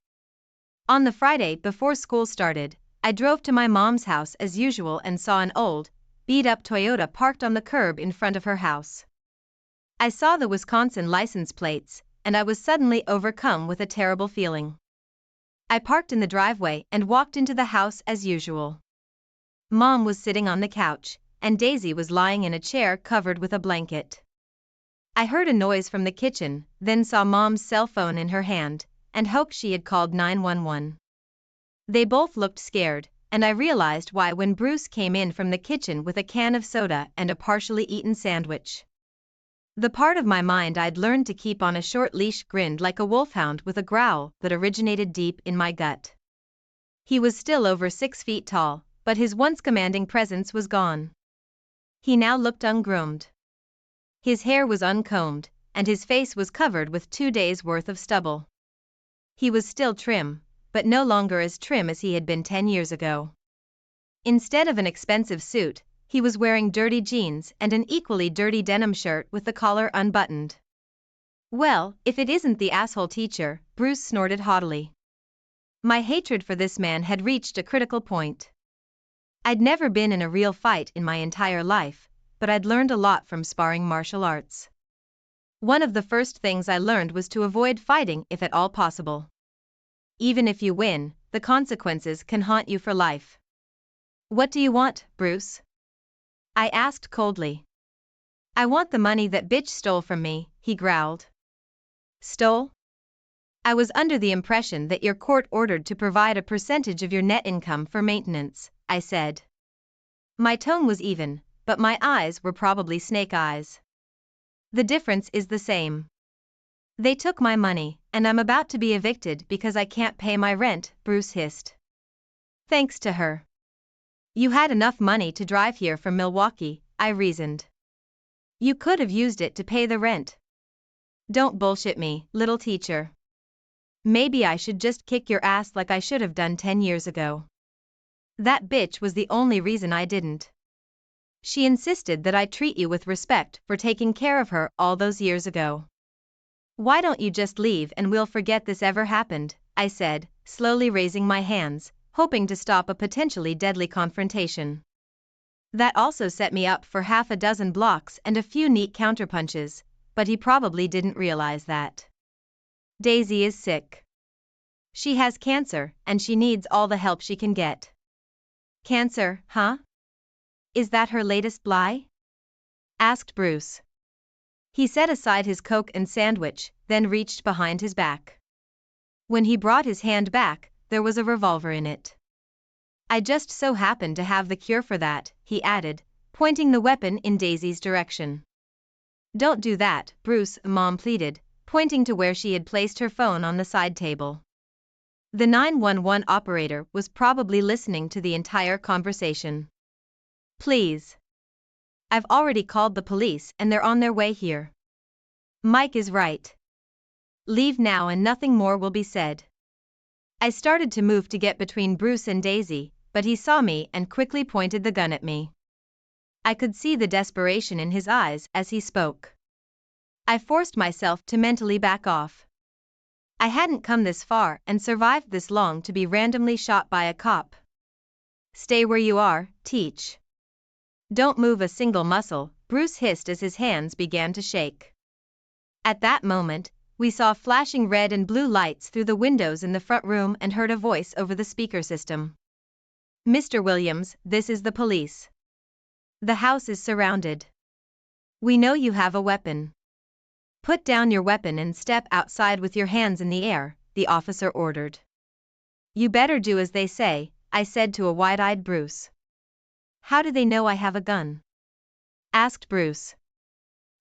On the Friday before school started, I drove to my mom's house as usual and saw an old, beat-up Toyota parked on the curb in front of her house. I saw the Wisconsin license plates, and I was suddenly overcome with a terrible feeling. I parked in the driveway and walked into the house as usual. Mom was sitting on the couch, and Daisy was lying in a chair covered with a blanket. I heard a noise from the kitchen, then saw Mom's cell phone in her hand, and hoped she had called 911. They both looked scared, and I realized why when Bruce came in from the kitchen with a can of soda and a partially eaten sandwich. The part of my mind I'd learned to keep on a short leash grinned like a wolfhound with a growl that originated deep in my gut. He was still over 6 feet tall, but his once commanding presence was gone. He now looked ungroomed. His hair was uncombed, and his face was covered with 2 days' worth of stubble. He was still trim, but no longer as trim as he had been 10 years ago. Instead of an expensive suit, he was wearing dirty jeans and an equally dirty denim shirt with the collar unbuttoned. Well, if it isn't the asshole teacher, Bruce snorted haughtily. My hatred for this man had reached a critical point. I'd never been in a real fight in my entire life, but I'd learned a lot from sparring martial arts. One of the first things I learned was to avoid fighting if at all possible. Even if you win, the consequences can haunt you for life. What do you want, Bruce? I asked coldly. I want the money that bitch stole from me, he growled. Stole? I was under the impression that your court ordered to provide a percentage of your net income for maintenance, I said. My tone was even, but my eyes were probably snake eyes. The difference is the same. They took my money, and I'm about to be evicted because I can't pay my rent, Bruce hissed. Thanks to her. You had enough money to drive here from Milwaukee, I reasoned. You could have used it to pay the rent. Don't bullshit me, little teacher. Maybe I should just kick your ass like I should have done 10 years ago. That bitch was the only reason I didn't. She insisted that I treat you with respect for taking care of her all those years ago. Why don't you just leave and we'll forget this ever happened, I said, slowly raising my hands, hoping to stop a potentially deadly confrontation. That also set me up for half a dozen blocks and a few neat counterpunches, but he probably didn't realize that. Daisy is sick. She has cancer, and she needs all the help she can get. Cancer, huh? Is that her latest lie? Asked Bruce. He set aside his Coke and sandwich, then reached behind his back. When he brought his hand back, there was a revolver in it. I just so happened to have the cure for that, he added, pointing the weapon in Daisy's direction. Don't do that, Bruce, Mom pleaded, pointing to where she had placed her phone on the side table. The 911 operator was probably listening to the entire conversation. Please. I've already called the police and they're on their way here. Mike is right. Leave now and nothing more will be said. I started to move to get between Bruce and Daisy, but he saw me and quickly pointed the gun at me. I could see the desperation in his eyes as he spoke. I forced myself to mentally back off. I hadn't come this far and survived this long to be randomly shot by a cop. Stay where you are, Teach. Don't move a single muscle, Bruce hissed as his hands began to shake. At that moment, we saw flashing red and blue lights through the windows in the front room and heard a voice over the speaker system. Mr. Williams, this is the police. The house is surrounded. We know you have a weapon. Put down your weapon and step outside with your hands in the air, the officer ordered. You better do as they say, I said to a wide-eyed Bruce. How do they know I have a gun? Asked Bruce.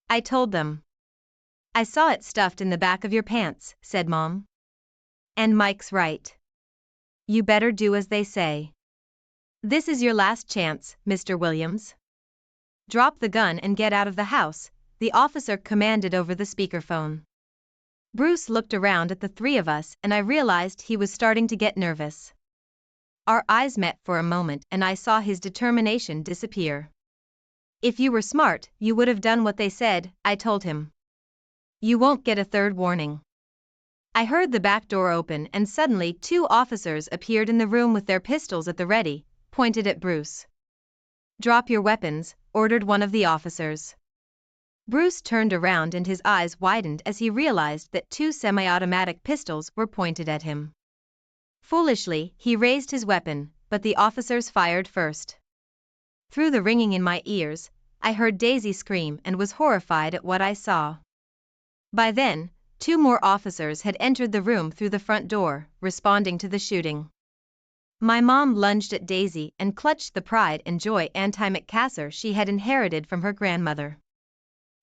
I told them. I saw it stuffed in the back of your pants, said Mom. And Mike's right. You better do as they say. This is your last chance, Mr. Williams. Drop the gun and get out of the house, the officer commanded over the speakerphone. Bruce looked around at the three of us and I realized he was starting to get nervous. Our eyes met for a moment and I saw his determination disappear. If you were smart, you would have done what they said, I told him. You won't get a third warning. I heard the back door open and suddenly 2 officers appeared in the room with their pistols at the ready, pointed at Bruce. Drop your weapons, ordered one of the officers. Bruce turned around and his eyes widened as he realized that 2 semi-automatic pistols were pointed at him. Foolishly, he raised his weapon, but the officers fired first. Through the ringing in my ears, I heard Daisy scream and was horrified at what I saw. By then, 2 more officers had entered the room through the front door, responding to the shooting. My mom lunged at Daisy and clutched the pride and joy antimacassar she had inherited from her grandmother.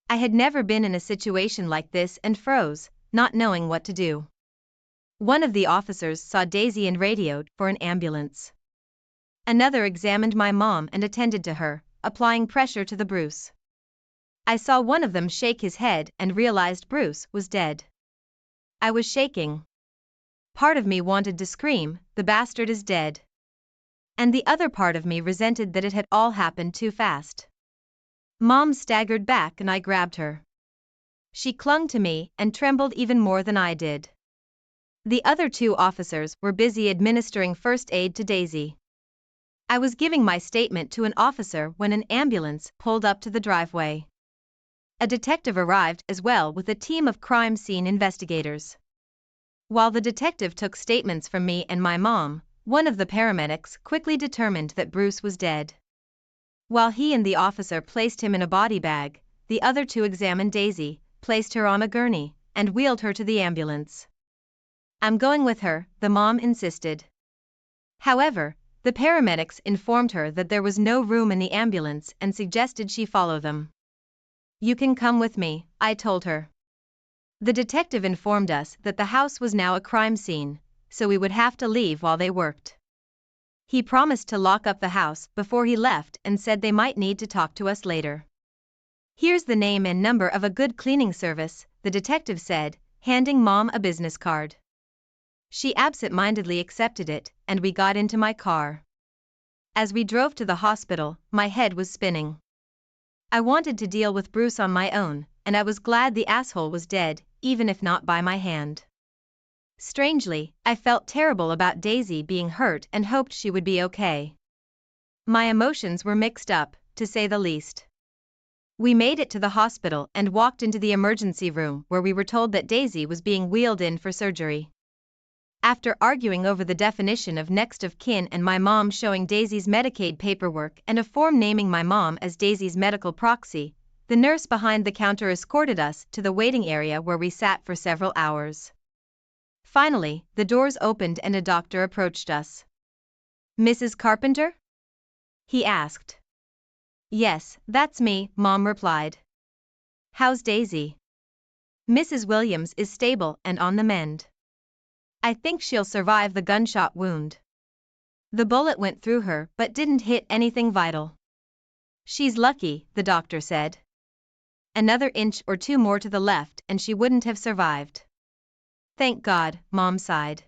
I had never been in a situation like this and froze, not knowing what to do. One of the officers saw Daisy and radioed for an ambulance. Another examined my mom and attended to her, applying pressure to the Bruce. I saw one of them shake his head and realized Bruce was dead. I was shaking. Part of me wanted to scream, the bastard is dead. And the other part of me resented that it had all happened too fast. Mom staggered back and I grabbed her. She clung to me and trembled even more than I did. The other 2 officers were busy administering first aid to Daisy. I was giving my statement to an officer when an ambulance pulled up to the driveway. A detective arrived as well with a team of crime scene investigators. While the detective took statements from me and my mom, one of the paramedics quickly determined that Bruce was dead. While he and the officer placed him in a body bag, the other 2 examined Daisy, placed her on a gurney, and wheeled her to the ambulance. I'm going with her, the mom insisted. However, the paramedics informed her that there was no room in the ambulance and suggested she follow them. You can come with me, I told her. The detective informed us that the house was now a crime scene, so we would have to leave while they worked. He promised to lock up the house before he left and said they might need to talk to us later. Here's the name and number of a good cleaning service, the detective said, handing Mom a business card. She absent-mindedly accepted it, and we got into my car. As we drove to the hospital, my head was spinning. I wanted to deal with Bruce on my own, and I was glad the asshole was dead, even if not by my hand. Strangely, I felt terrible about Daisy being hurt and hoped she would be okay. My emotions were mixed up, to say the least. We made it to the hospital and walked into the emergency room where we were told that Daisy was being wheeled in for surgery. After arguing over the definition of next of kin and my mom showing Daisy's Medicaid paperwork and a form naming my mom as Daisy's medical proxy, the nurse behind the counter escorted us to the waiting area where we sat for several hours. Finally, the doors opened and a doctor approached us. "Mrs. Carpenter?" he asked. "Yes, that's me," Mom replied. "How's Daisy?" "Mrs. Williams is stable and on the mend. I think she'll survive the gunshot wound. The bullet went through her but didn't hit anything vital. She's lucky," the doctor said. "Another inch or two more to the left and she wouldn't have survived." "Thank God," Mom sighed.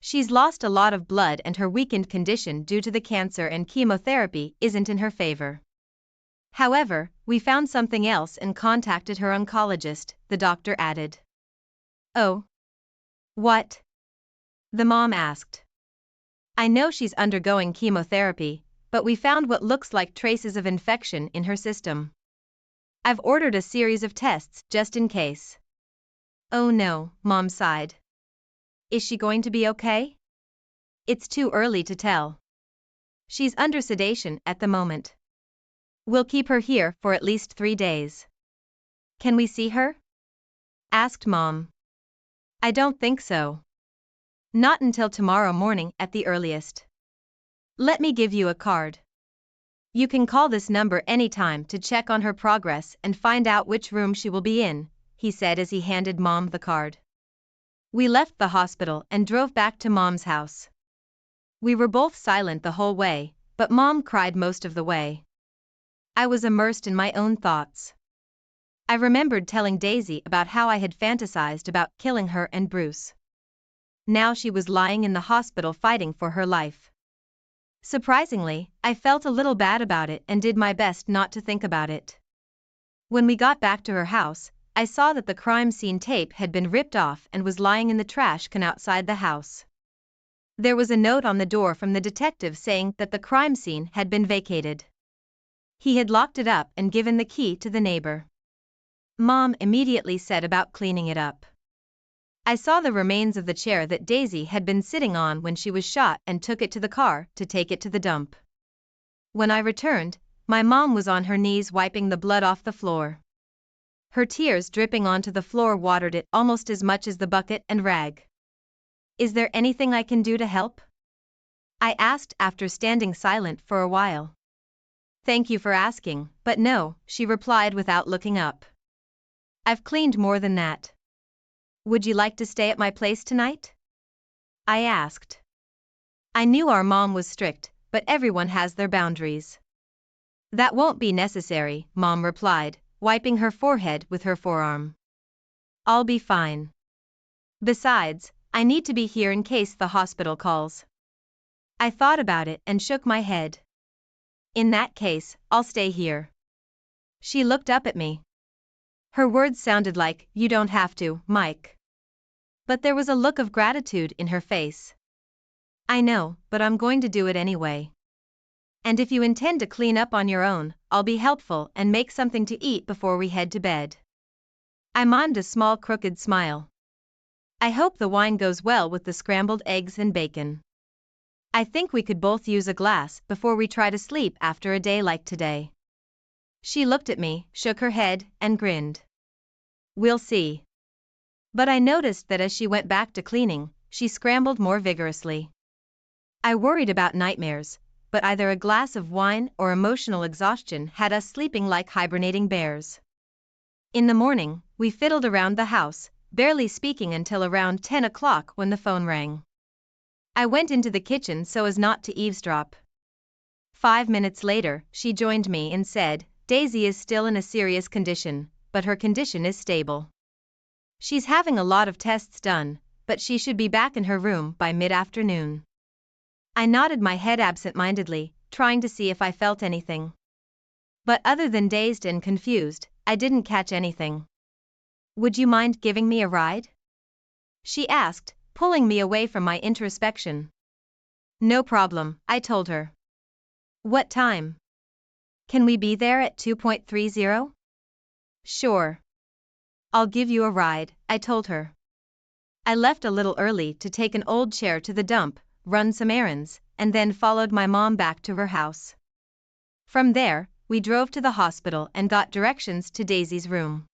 "She's lost a lot of blood and her weakened condition due to the cancer and chemotherapy isn't in her favor. However, we found something else and contacted her oncologist," the doctor added. "Oh? What?" the mom asked. "I know she's undergoing chemotherapy, but we found what looks like traces of infection in her system. I've ordered a series of tests just in case." "Oh no," Mom sighed. "Is she going to be okay?" "It's too early to tell. She's under sedation at the moment. We'll keep her here for at least 3 days." "Can we see her?" asked Mom. "I don't think so. Not until tomorrow morning at the earliest. Let me give you a card. You can call this number anytime to check on her progress and find out which room she will be in," he said as he handed Mom the card. We left the hospital and drove back to Mom's house. We were both silent the whole way, but Mom cried most of the way. I was immersed in my own thoughts. I remembered telling Daisy about how I had fantasized about killing her and Bruce. Now she was lying in the hospital fighting for her life. Surprisingly, I felt a little bad about it and did my best not to think about it. When we got back to her house, I saw that the crime scene tape had been ripped off and was lying in the trash can outside the house. There was a note on the door from the detective saying that the crime scene had been vacated. He had locked it up and given the key to the neighbor. Mom immediately set about cleaning it up. I saw the remains of the chair that Daisy had been sitting on when she was shot and took it to the car to take it to the dump. When I returned, my mom was on her knees wiping the blood off the floor. Her tears dripping onto the floor watered it almost as much as the bucket and rag. "Is there anything I can do to help?" I asked after standing silent for a while. "Thank you for asking, but no," she replied without looking up. "I've cleaned more than that." "Would you like to stay at my place tonight?" I asked. I knew our mom was strict, but everyone has their boundaries. "That won't be necessary," Mom replied, wiping her forehead with her forearm. "I'll be fine. Besides, I need to be here in case the hospital calls." I thought about it and shook my head. "In that case, I'll stay here." She looked up at me. Her words sounded like, "You don't have to, Mike." But there was a look of gratitude in her face. "I know, but I'm going to do it anyway. And if you intend to clean up on your own, I'll be helpful and make something to eat before we head to bed." I mimed a small crooked smile. "I hope the wine goes well with the scrambled eggs and bacon. I think we could both use a glass before we try to sleep after a day like today." She looked at me, shook her head, and grinned. "We'll see." But I noticed that as she went back to cleaning, she scrambled more vigorously. I worried about nightmares, but either a glass of wine or emotional exhaustion had us sleeping like hibernating bears. In the morning, we fiddled around the house, barely speaking until around 10 o'clock when the phone rang. I went into the kitchen so as not to eavesdrop. 5 minutes later, she joined me and said, Daisy is still in a serious condition, but her condition is stable. She's having a lot of tests done, but she should be back in her room by mid-afternoon. I nodded my head absent-mindedly, trying to see if I felt anything. But other than dazed and confused, I didn't catch anything. Would you mind giving me a ride? She asked, pulling me away from my introspection. No problem, I told her. What time? Can we be there at 2:30? Sure. I'll give you a ride, I told her. I left a little early to take an old chair to the dump, run some errands, and then followed my mom back to her house. From there, we drove to the hospital and got directions to Daisy's room.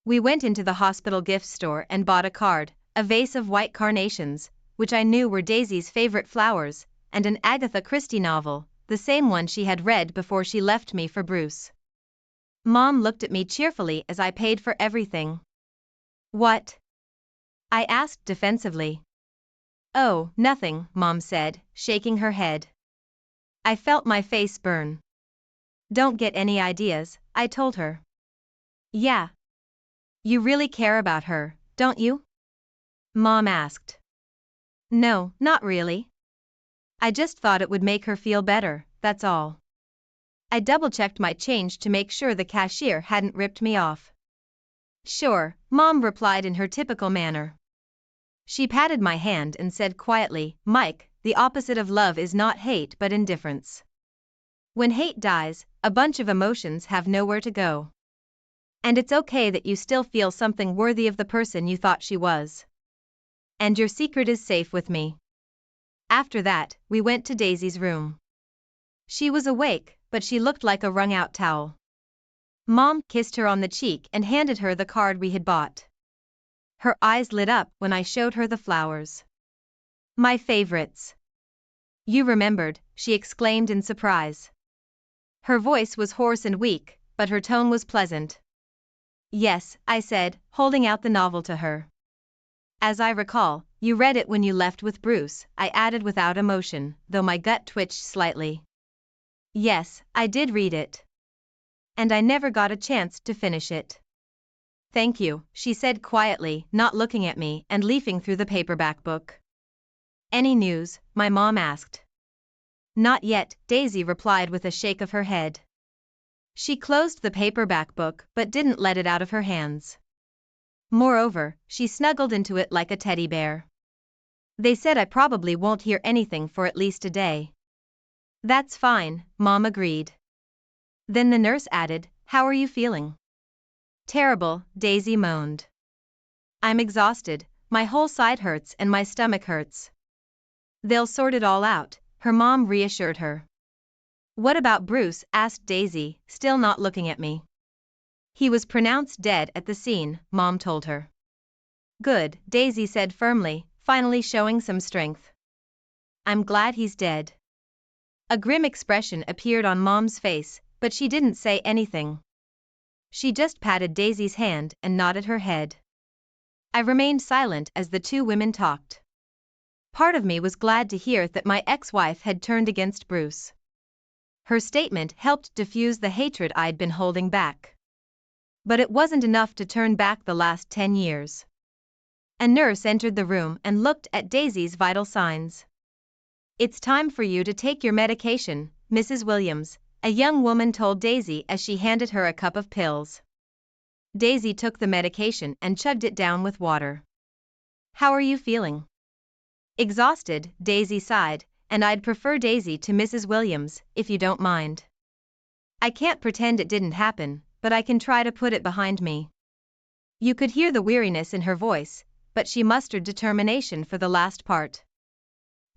We went into the hospital gift store and bought a card, a vase of white carnations, which I knew were Daisy's favorite flowers, and an Agatha Christie novel, the same one she had read before she left me for Bruce. Mom looked at me cheerfully as I paid for everything. What? I asked defensively. Oh, nothing, Mom said, shaking her head. I felt my face burn. Don't get any ideas, I told her. Yeah. You really care about her, don't you? Mom asked. No, not really. I just thought it would make her feel better, that's all. I double-checked my change to make sure the cashier hadn't ripped me off. Sure, Mom replied in her typical manner. She patted my hand and said quietly, Mike, the opposite of love is not hate but indifference. When hate dies, a bunch of emotions have nowhere to go. And it's okay that you still feel something worthy of the person you thought she was. And your secret is safe with me. After that, we went to Daisy's room. She was awake, but she looked like a wrung-out towel. Mom kissed her on the cheek and handed her the card we had bought. Her eyes lit up when I showed her the flowers. My favorites. You remembered, she exclaimed in surprise. Her voice was hoarse and weak, but her tone was pleasant. Yes, I said, holding out the novel to her. As I recall, you read it when you left with Bruce, I added without emotion, though my gut twitched slightly. Yes, I did read it. And I never got a chance to finish it. Thank you, she said quietly, not looking at me and leafing through the paperback book. Any news? My mom asked. Not yet, Daisy replied with a shake of her head. She closed the paperback book but didn't let it out of her hands. Moreover, she snuggled into it like a teddy bear. They said I probably won't hear anything for at least a day. That's fine, Mom agreed. Then the nurse added, How are you feeling? Terrible, Daisy moaned. I'm exhausted, my whole side hurts and my stomach hurts. They'll sort it all out, her mom reassured her. What about Bruce? Asked Daisy, still not looking at me. He was pronounced dead at the scene, Mom told her. Good, Daisy said firmly, finally showing some strength. I'm glad he's dead. A grim expression appeared on Mom's face, but she didn't say anything. She just patted Daisy's hand and nodded her head. I remained silent as the two women talked. Part of me was glad to hear that my ex-wife had turned against Bruce. Her statement helped diffuse the hatred I'd been holding back. But it wasn't enough to turn back the last 10 years. A nurse entered the room and looked at Daisy's vital signs. It's time for you to take your medication, Mrs. Williams, a young woman told Daisy as she handed her a cup of pills. Daisy took the medication and chugged it down with water. How are you feeling? Exhausted, Daisy sighed, and I'd prefer Daisy to Mrs. Williams, if you don't mind. I can't pretend it didn't happen, but I can try to put it behind me. You could hear the weariness in her voice, but she mustered determination for the last part.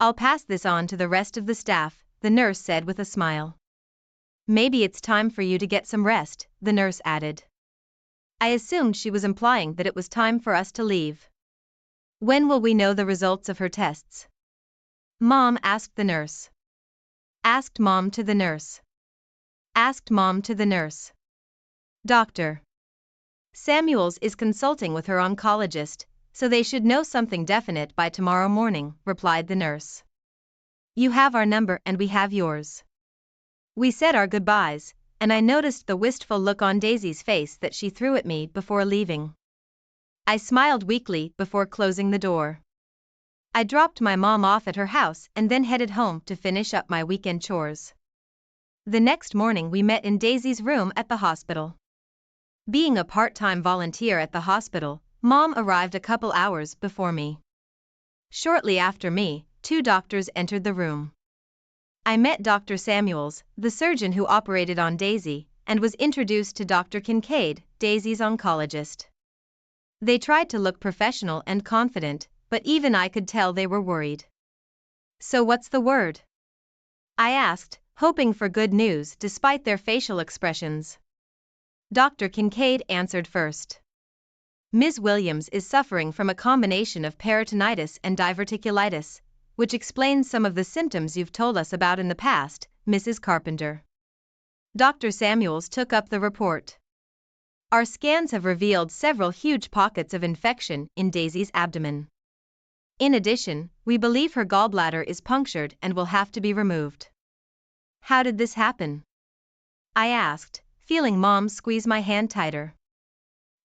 I'll pass this on to the rest of the staff, the nurse said with a smile. Maybe it's time for you to get some rest, the nurse added. I assumed she was implying that it was time for us to leave. When will we know the results of her tests? Mom asked the nurse. Asked Mom to the nurse. Asked Mom to the nurse. Doctor. Samuels is consulting with her oncologist, so they should know something definite by tomorrow morning, replied the nurse. You have our number and we have yours. We said our goodbyes, and I noticed the wistful look on Daisy's face that she threw at me before leaving. I smiled weakly before closing the door. I dropped my mom off at her house and then headed home to finish up my weekend chores. The next morning we met in Daisy's room at the hospital. Being a part-time volunteer at the hospital, Mom arrived a couple hours before me. Shortly after me, 2 doctors entered the room. I met Dr. Samuels, the surgeon who operated on Daisy, and was introduced to Dr. Kincaid, Daisy's oncologist. They tried to look professional and confident, but even I could tell they were worried. So what's the word? I asked, hoping for good news despite their facial expressions. Dr. Kincaid answered first. Ms. Williams is suffering from a combination of peritonitis and diverticulitis, which explains some of the symptoms you've told us about in the past, Mrs. Carpenter. Dr. Samuels took up the report. Our scans have revealed several huge pockets of infection in Daisy's abdomen. In addition, we believe her gallbladder is punctured and will have to be removed. How did this happen? I asked, feeling Mom squeeze my hand tighter.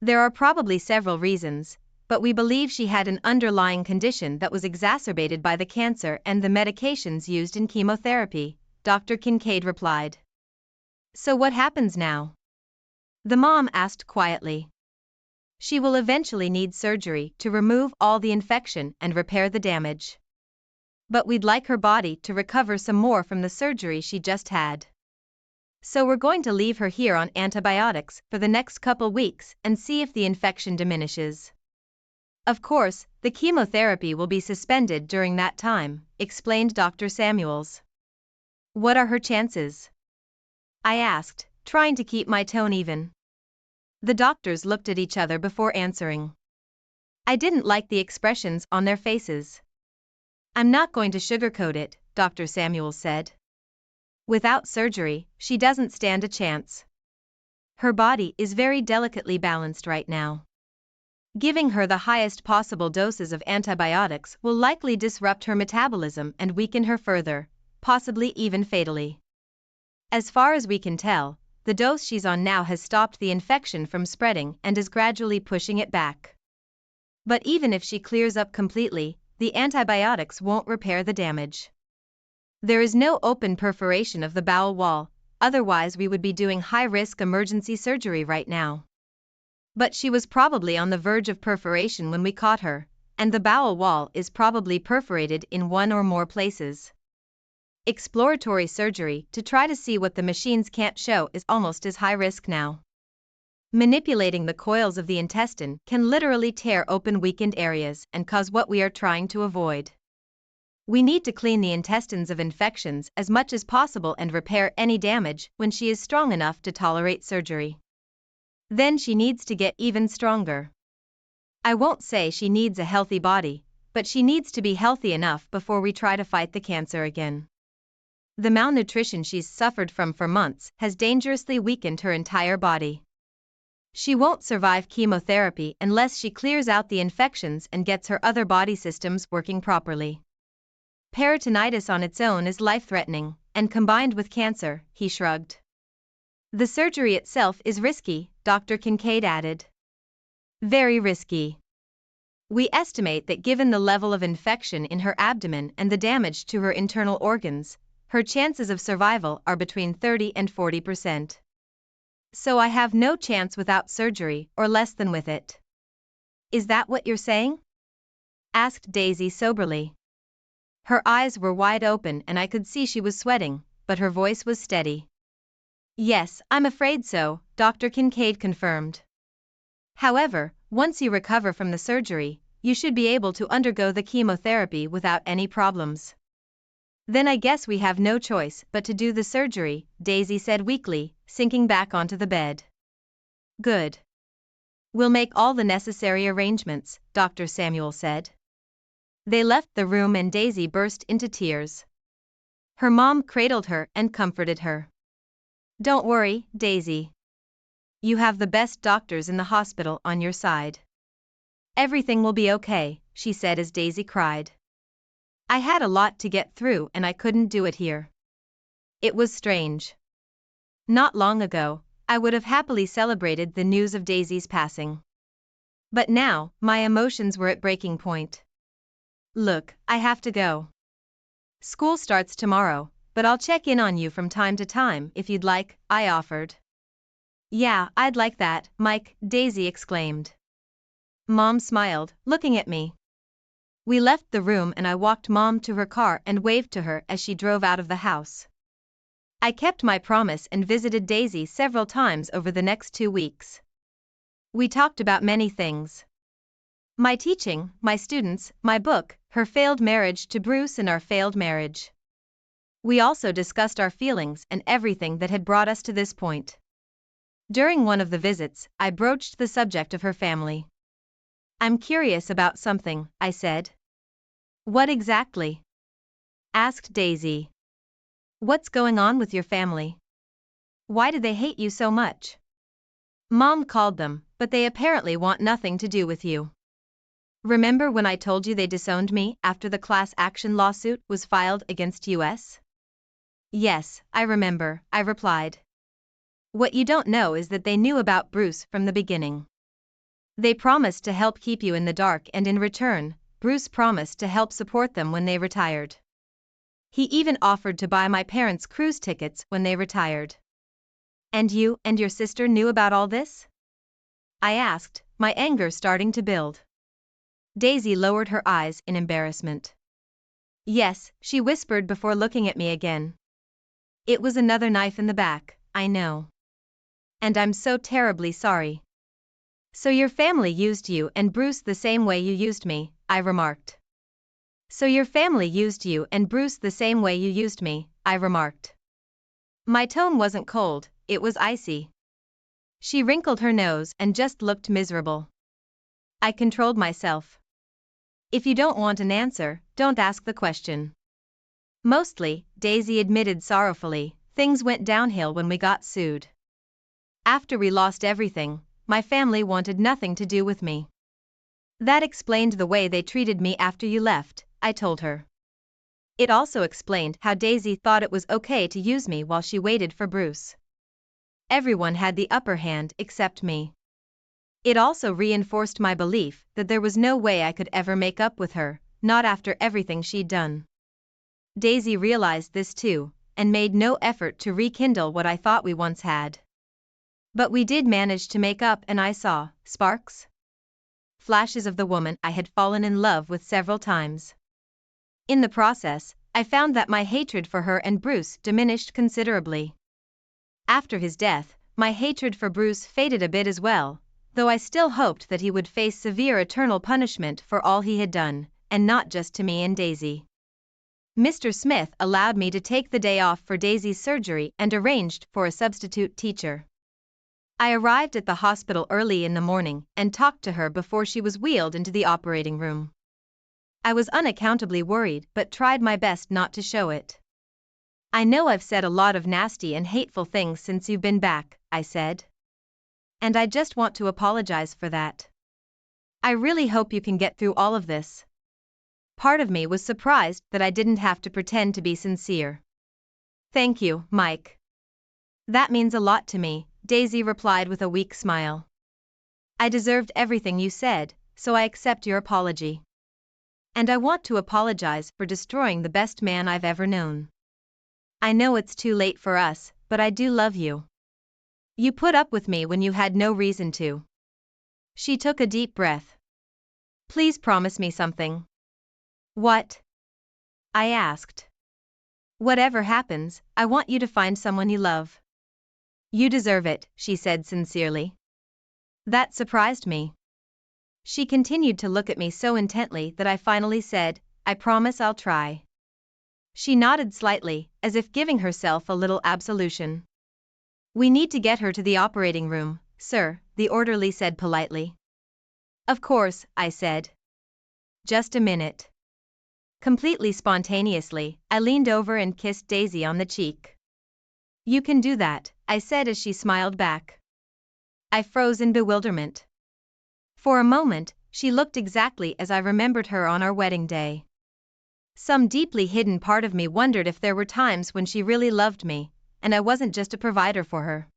There are probably several reasons, but we believe she had an underlying condition that was exacerbated by the cancer and the medications used in chemotherapy, Dr. Kincaid replied. So what happens now? The mom asked quietly. She will eventually need surgery to remove all the infection and repair the damage. But we'd like her body to recover some more from the surgery she just had. So we're going to leave her here on antibiotics for the next couple weeks and see if the infection diminishes. Of course, the chemotherapy will be suspended during that time, explained Dr. Samuels. What are her chances? I asked, trying to keep my tone even. The doctors looked at each other before answering. I didn't like the expressions on their faces. I'm not going to sugarcoat it, Dr. Samuels said. Without surgery, she doesn't stand a chance. Her body is very delicately balanced right now. Giving her the highest possible doses of antibiotics will likely disrupt her metabolism and weaken her further, possibly even fatally. As far as we can tell, the dose she's on now has stopped the infection from spreading and is gradually pushing it back. But even if she clears up completely, the antibiotics won't repair the damage. There is no open perforation of the bowel wall, otherwise we would be doing high-risk emergency surgery right now. But she was probably on the verge of perforation when we caught her, and the bowel wall is probably perforated in one or more places. Exploratory surgery to try to see what the machines can't show is almost as high risk now. Manipulating the coils of the intestine can literally tear open weakened areas and cause what we are trying to avoid. We need to clean the intestines of infections as much as possible and repair any damage when she is strong enough to tolerate surgery. Then she needs to get even stronger. I won't say she needs a healthy body, but she needs to be healthy enough before we try to fight the cancer again. The malnutrition she's suffered from for months has dangerously weakened her entire body. She won't survive chemotherapy unless she clears out the infections and gets her other body systems working properly. Peritonitis on its own is life-threatening, and combined with cancer, he shrugged. The surgery itself is risky, Dr. Kincaid added. Very risky. We estimate that given the level of infection in her abdomen and the damage to her internal organs, her chances of survival are between 30 and 40%. So I have no chance without surgery or less than with it. Is that what you're saying? Asked Daisy soberly. Her eyes were wide open and I could see she was sweating, but her voice was steady. Yes, I'm afraid so, Dr. Kincaid confirmed. However, once you recover from the surgery, you should be able to undergo the chemotherapy without any problems. Then I guess we have no choice but to do the surgery, Daisy said weakly, sinking back onto the bed. Good. We'll make all the necessary arrangements, Dr. Samuel said. They left the room and Daisy burst into tears. Her mom cradled her and comforted her. Don't worry, Daisy. You have the best doctors in the hospital on your side. Everything will be okay, she said as Daisy cried. I had a lot to get through and I couldn't do it here. It was strange. Not long ago, I would have happily celebrated the news of Daisy's passing. But now, my emotions were at breaking point. Look, I have to go. School starts tomorrow, but I'll check in on you from time to time if you'd like, I offered. Yeah, I'd like that, Mike, Daisy exclaimed. Mom smiled, looking at me. We left the room and I walked Mom to her car and waved to her as she drove out of the house. I kept my promise and visited Daisy several times over the next 2 weeks. We talked about many things. My teaching, my students, my book, her failed marriage to Bruce and our failed marriage. We also discussed our feelings and everything that had brought us to this point. During one of the visits, I broached the subject of her family. I'm curious about something, I said. What exactly? Asked Daisy. What's going on with your family? Why do they hate you so much? Mom called them, but they apparently want nothing to do with you. Remember when I told you they disowned me after the class action lawsuit was filed against us? Yes, I remember, I replied. What you don't know is that they knew about Bruce from the beginning. They promised to help keep you in the dark and in return, Bruce promised to help support them when they retired. He even offered to buy my parents cruise tickets when they retired. And you and your sister knew about all this? I asked, my anger starting to build. Daisy lowered her eyes in embarrassment. Yes, she whispered before looking at me again. It was another knife in the back, I know. And I'm so terribly sorry. So your family used you and Bruce the same way you used me, I remarked. So your family used you and Bruce the same way you used me, I remarked. My tone wasn't cold, it was icy. She wrinkled her nose and just looked miserable. I controlled myself. If you don't want an answer, don't ask the question. Mostly, Daisy admitted sorrowfully, things went downhill when we got sued. After we lost everything, my family wanted nothing to do with me. That explained the way they treated me after you left, I told her. It also explained how Daisy thought it was okay to use me while she waited for Bruce. Everyone had the upper hand except me. It also reinforced my belief that there was no way I could ever make up with her, not after everything she'd done. Daisy realized this too, and made no effort to rekindle what I thought we once had. But we did manage to make up and I saw sparks. Flashes of the woman I had fallen in love with several times. In the process, I found that my hatred for her and Bruce diminished considerably. After his death, my hatred for Bruce faded a bit as well, though I still hoped that he would face severe eternal punishment for all he had done, and not just to me and Daisy. Mr. Smith allowed me to take the day off for Daisy's surgery and arranged for a substitute teacher. I arrived at the hospital early in the morning and talked to her before she was wheeled into the operating room. I was unaccountably worried but tried my best not to show it. I know I've said a lot of nasty and hateful things since you've been back, I said. And I just want to apologize for that. I really hope you can get through all of this. Part of me was surprised that I didn't have to pretend to be sincere. Thank you, Mike. That means a lot to me, Daisy replied with a weak smile. I deserved everything you said, so I accept your apology. And I want to apologize for destroying the best man I've ever known. I know it's too late for us, but I do love you. You put up with me when you had no reason to. She took a deep breath. Please promise me something. What? I asked. Whatever happens, I want you to find someone you love. You deserve it, she said sincerely. That surprised me. She continued to look at me so intently that I finally said, I promise I'll try. She nodded slightly, as if giving herself a little absolution. We need to get her to the operating room, sir, the orderly said politely. Of course, I said. Just a minute. Completely spontaneously, I leaned over and kissed Daisy on the cheek. You can do that, I said as she smiled back. I froze in bewilderment. For a moment, she looked exactly as I remembered her on our wedding day. Some deeply hidden part of me wondered if there were times when she really loved me, and I wasn't just a provider for her.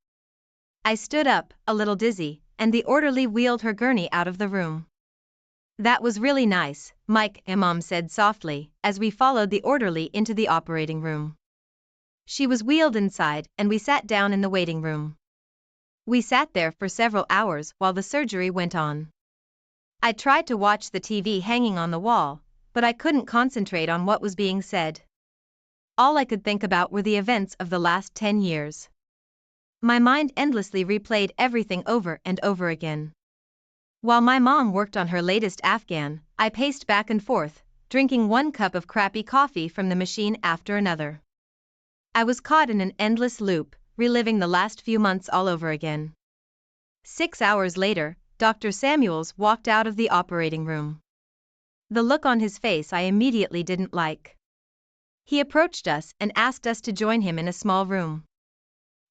I stood up, a little dizzy, and the orderly wheeled her gurney out of the room. "That was really nice, Mike," Mom said softly, as we followed the orderly into the operating room. She was wheeled inside, and we sat down in the waiting room. We sat there for several hours while the surgery went on. I tried to watch the TV hanging on the wall, but I couldn't concentrate on what was being said. All I could think about were the events of the last 10 years. My mind endlessly replayed everything over and over again. While my mom worked on her latest Afghan, I paced back and forth, drinking one cup of crappy coffee from the machine after another. I was caught in an endless loop, reliving the last few months all over again. 6 hours later, Dr. Samuels walked out of the operating room. The look on his face I immediately didn't like. He approached us and asked us to join him in a small room.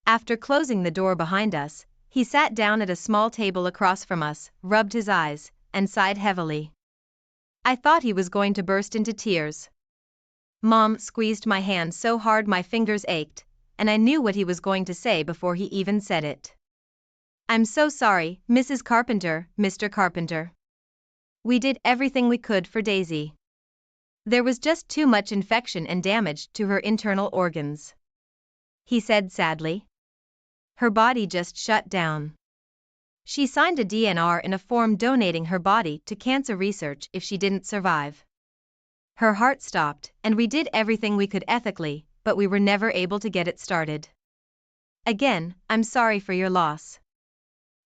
After closing the door behind us, he sat down at a small table across from us, rubbed his eyes, and sighed heavily. I thought he was going to burst into tears. Mom squeezed my hand so hard my fingers ached, and I knew what he was going to say before he even said it. "I'm so sorry, Mrs. Carpenter, Mr. Carpenter. We did everything we could for Daisy. There was just too much infection and damage to her internal organs," he said sadly. Her body just shut down. She signed a DNR in a form donating her body to cancer research if she didn't survive. Her heart stopped, and we did everything we could ethically, but we were never able to get it started. "Again, I'm sorry for your loss."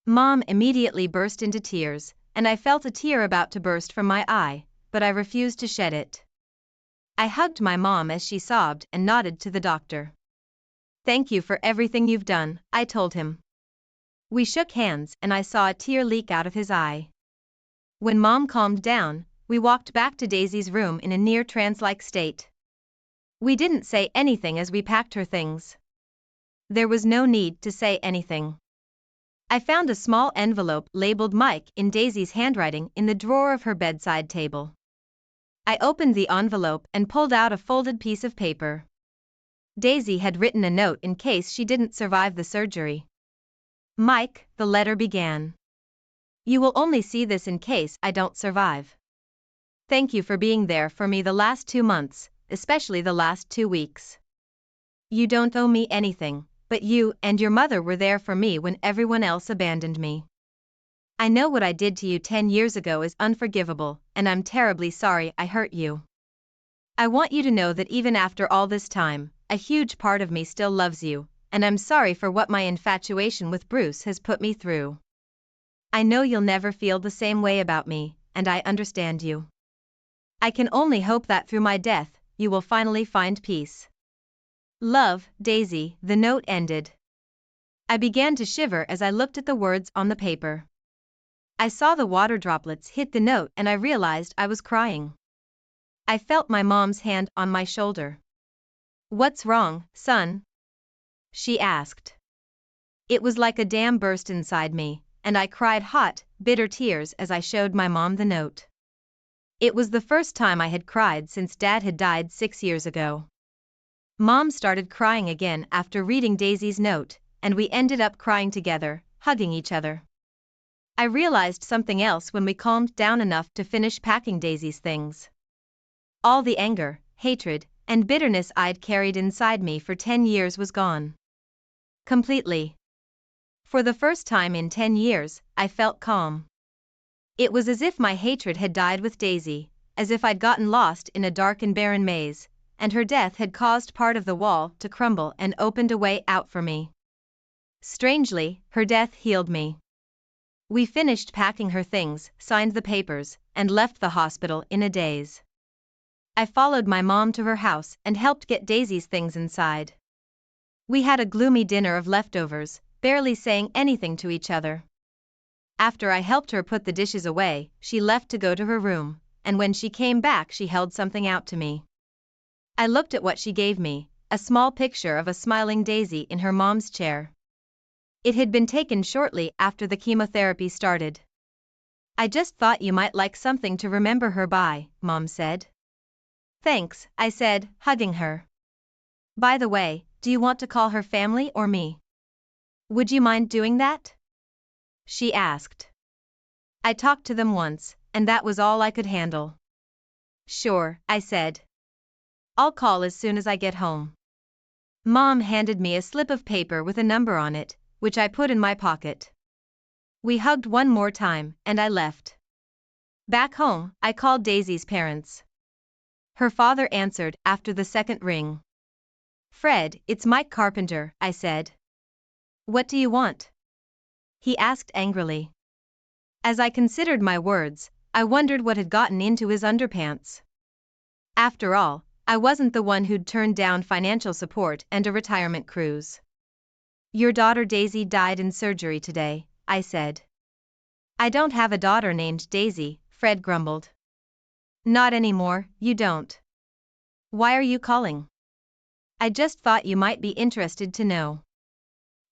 Mom immediately burst into tears, and I felt a tear about to burst from my eye, but I refused to shed it. I hugged my mom as she sobbed and nodded to the doctor. "Thank you for everything you've done," I told him. We shook hands and I saw a tear leak out of his eye. When Mom calmed down, we walked back to Daisy's room in a near trance-like state. We didn't say anything as we packed her things. There was no need to say anything. I found a small envelope labeled Mike in Daisy's handwriting in the drawer of her bedside table. I opened the envelope and pulled out a folded piece of paper. Daisy had written a note in case she didn't survive the surgery. "Mike," the letter began. "You will only see this in case I don't survive. Thank you for being there for me the last 2 months, especially the last 2 weeks. You don't owe me anything, but you and your mother were there for me when everyone else abandoned me. I know what I did to you 10 years ago is unforgivable, and I'm terribly sorry I hurt you. I want you to know that even after all this time, a huge part of me still loves you, and I'm sorry for what my infatuation with Bruce has put me through. I know you'll never feel the same way about me, and I understand you. I can only hope that through my death, you will finally find peace. Love, Daisy." The note ended. I began to shiver as I looked at the words on the paper. I saw the water droplets hit the note and I realized I was crying. I felt my mom's hand on my shoulder. "What's wrong, son?" she asked. It was like a dam burst inside me, and I cried hot, bitter tears as I showed my mom the note. It was the first time I had cried since Dad had died 6 years ago. Mom started crying again after reading Daisy's note, and we ended up crying together, hugging each other. I realized something else when we calmed down enough to finish packing Daisy's things. All the anger, hatred, and bitterness I'd carried inside me for 10 years was gone. Completely. For the first time in 10 years, I felt calm. It was as if my hatred had died with Daisy, as if I'd gotten lost in a dark and barren maze, and her death had caused part of the wall to crumble and opened a way out for me. Strangely, her death healed me. We finished packing her things, signed the papers, and left the hospital in a daze. I followed my mom to her house and helped get Daisy's things inside. We had a gloomy dinner of leftovers, barely saying anything to each other. After I helped her put the dishes away, she left to go to her room, and when she came back she held something out to me. I looked at what she gave me, a small picture of a smiling Daisy in her mom's chair. It had been taken shortly after the chemotherapy started. I just thought you might like something to remember her by, Mom said. Thanks, I said, hugging her. By the way, do you want to call her family or me? Would you mind doing that? She asked. I talked to them once, and that was all I could handle. Sure, I said. I'll call as soon as I get home. Mom handed me a slip of paper with a number on it, which I put in my pocket. We hugged one more time, and I left. Back home, I called Daisy's parents. Her father answered after the second ring. Fred, it's Mike Carpenter, I said. What do you want? He asked angrily. As I considered my words, I wondered what had gotten into his underpants. After all, I wasn't the one who'd turned down financial support and a retirement cruise. Your daughter Daisy died in surgery today, I said. I don't have a daughter named Daisy, Fred grumbled. Not anymore, you don't. Why are you calling? I just thought you might be interested to know.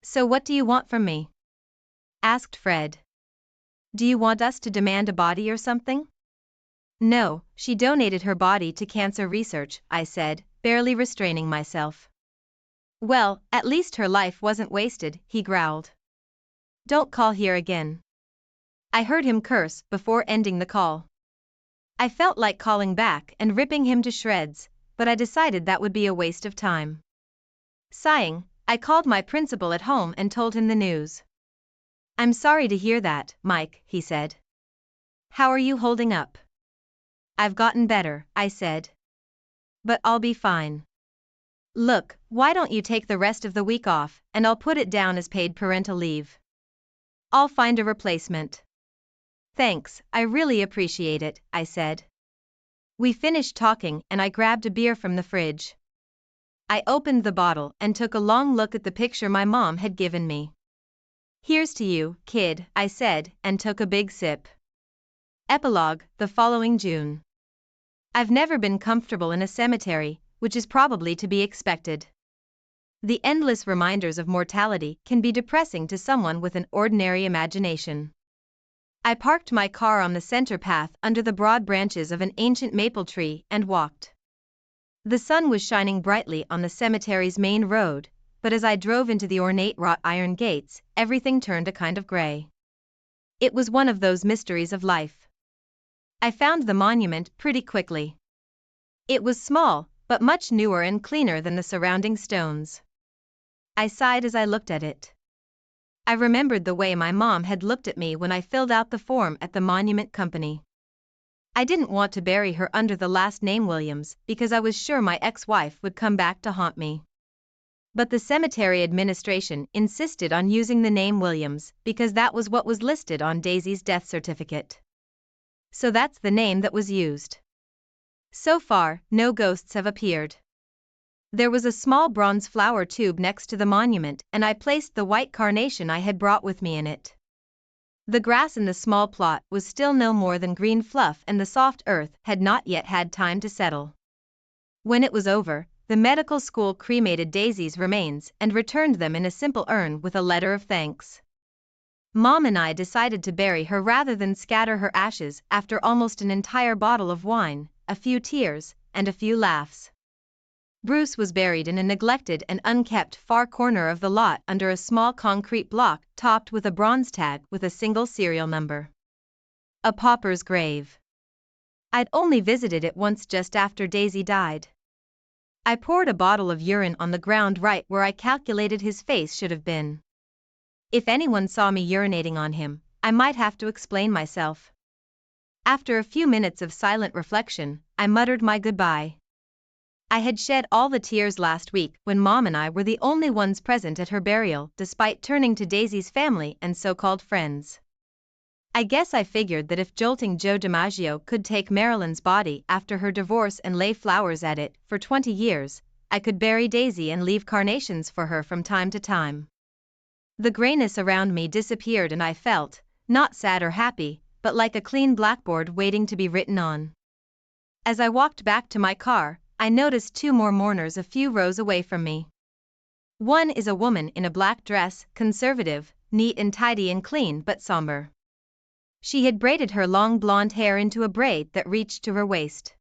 So what do you want from me? Asked Fred. Do you want us to demand a body or something? No, she donated her body to cancer research, I said, barely restraining myself. Well, at least her life wasn't wasted, he growled. Don't call here again. I heard him curse before ending the call. I felt like calling back and ripping him to shreds, but I decided that would be a waste of time. Sighing, I called my principal at home and told him the news. I'm sorry to hear that, Mike, he said. How are you holding up? I've gotten better, I said. But I'll be fine. Look, why don't you take the rest of the week off, and I'll put it down as paid parental leave. I'll find a replacement. Thanks, I really appreciate it, I said. We finished talking and I grabbed a beer from the fridge. I opened the bottle and took a long look at the picture my mom had given me. Here's to you, kid, I said, and took a big sip. Epilogue, the following June. I've never been comfortable in a cemetery, which is probably to be expected. The endless reminders of mortality can be depressing to someone with an ordinary imagination. I parked my car on the center path under the broad branches of an ancient maple tree and walked. The sun was shining brightly on the cemetery's main road, but as I drove into the ornate wrought iron gates, everything turned a kind of gray. It was one of those mysteries of life. I found the monument pretty quickly. It was small, but much newer and cleaner than the surrounding stones. I sighed as I looked at it. I remembered the way my mom had looked at me when I filled out the form at the monument company. I didn't want to bury her under the last name Williams because I was sure my ex-wife would come back to haunt me. But the cemetery administration insisted on using the name Williams because that was what was listed on Daisy's death certificate. So that's the name that was used. So far, no ghosts have appeared. There was a small bronze flower tube next to the monument and I placed the white carnation I had brought with me in it. The grass in the small plot was still no more than green fluff and the soft earth had not yet had time to settle. When it was over, the medical school cremated Daisy's remains and returned them in a simple urn with a letter of thanks. Mom and I decided to bury her rather than scatter her ashes after almost an entire bottle of wine, a few tears, and a few laughs. Bruce was buried in a neglected and unkept far corner of the lot under a small concrete block topped with a bronze tag with a single serial number. A pauper's grave. I'd only visited it once just after Daisy died. I poured a bottle of urine on the ground right where I calculated his face should have been. If anyone saw me urinating on him, I might have to explain myself. After a few minutes of silent reflection, I muttered my goodbye. I had shed all the tears last week when Mom and I were the only ones present at her burial despite turning to Daisy's family and so-called friends. I guess I figured that if jolting Joe DiMaggio could take Marilyn's body after her divorce and lay flowers at it for 20 years, I could bury Daisy and leave carnations for her from time to time. The grayness around me disappeared and I felt, not sad or happy, but like a clean blackboard waiting to be written on. As I walked back to my car, I noticed two more mourners a few rows away from me. One is a woman in a black dress, conservative, neat and tidy and clean but somber. She had braided her long blonde hair into a braid that reached to her waist.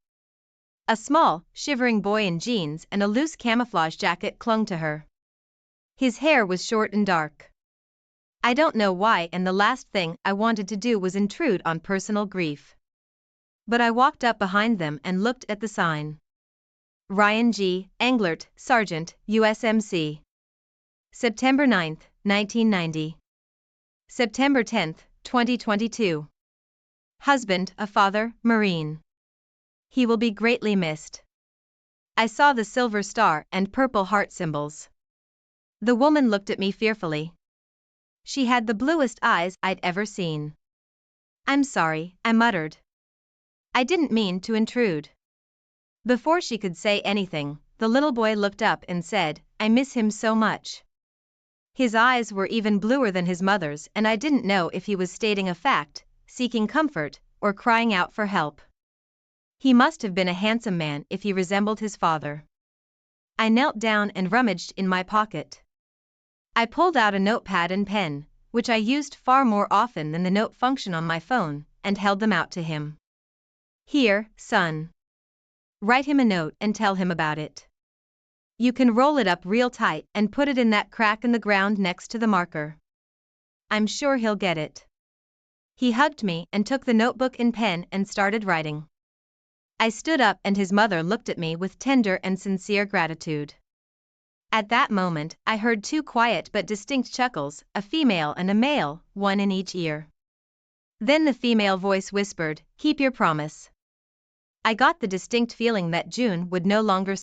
A small, shivering boy in jeans and a loose camouflage jacket clung to her. His hair was short and dark. I don't know why, and the last thing I wanted to do was intrude on personal grief. But I walked up behind them and looked at the sign. Ryan G. Englert, Sergeant, USMC. September 9, 1990. September 10, 2022. Husband, a father, Marine. He will be greatly missed. I saw the silver star and purple heart symbols. The woman looked at me fearfully. She had the bluest eyes I'd ever seen. I'm sorry, I muttered. I didn't mean to intrude. Before she could say anything, the little boy looked up and said, I miss him so much. His eyes were even bluer than his mother's, and I didn't know if he was stating a fact, seeking comfort, or crying out for help. He must have been a handsome man if he resembled his father. I knelt down and rummaged in my pocket. I pulled out a notepad and pen, which I used far more often than the note function on my phone, and held them out to him. Here, son. Write him a note and tell him about it. You can roll it up real tight and put it in that crack in the ground next to the marker. I'm sure he'll get it. He hugged me and took the notebook and pen and started writing. I stood up and his mother looked at me with tender and sincere gratitude. At that moment, I heard two quiet but distinct chuckles, a female and a male, one in each ear. Then the female voice whispered, "Keep your promise." I got the distinct feeling that June would no longer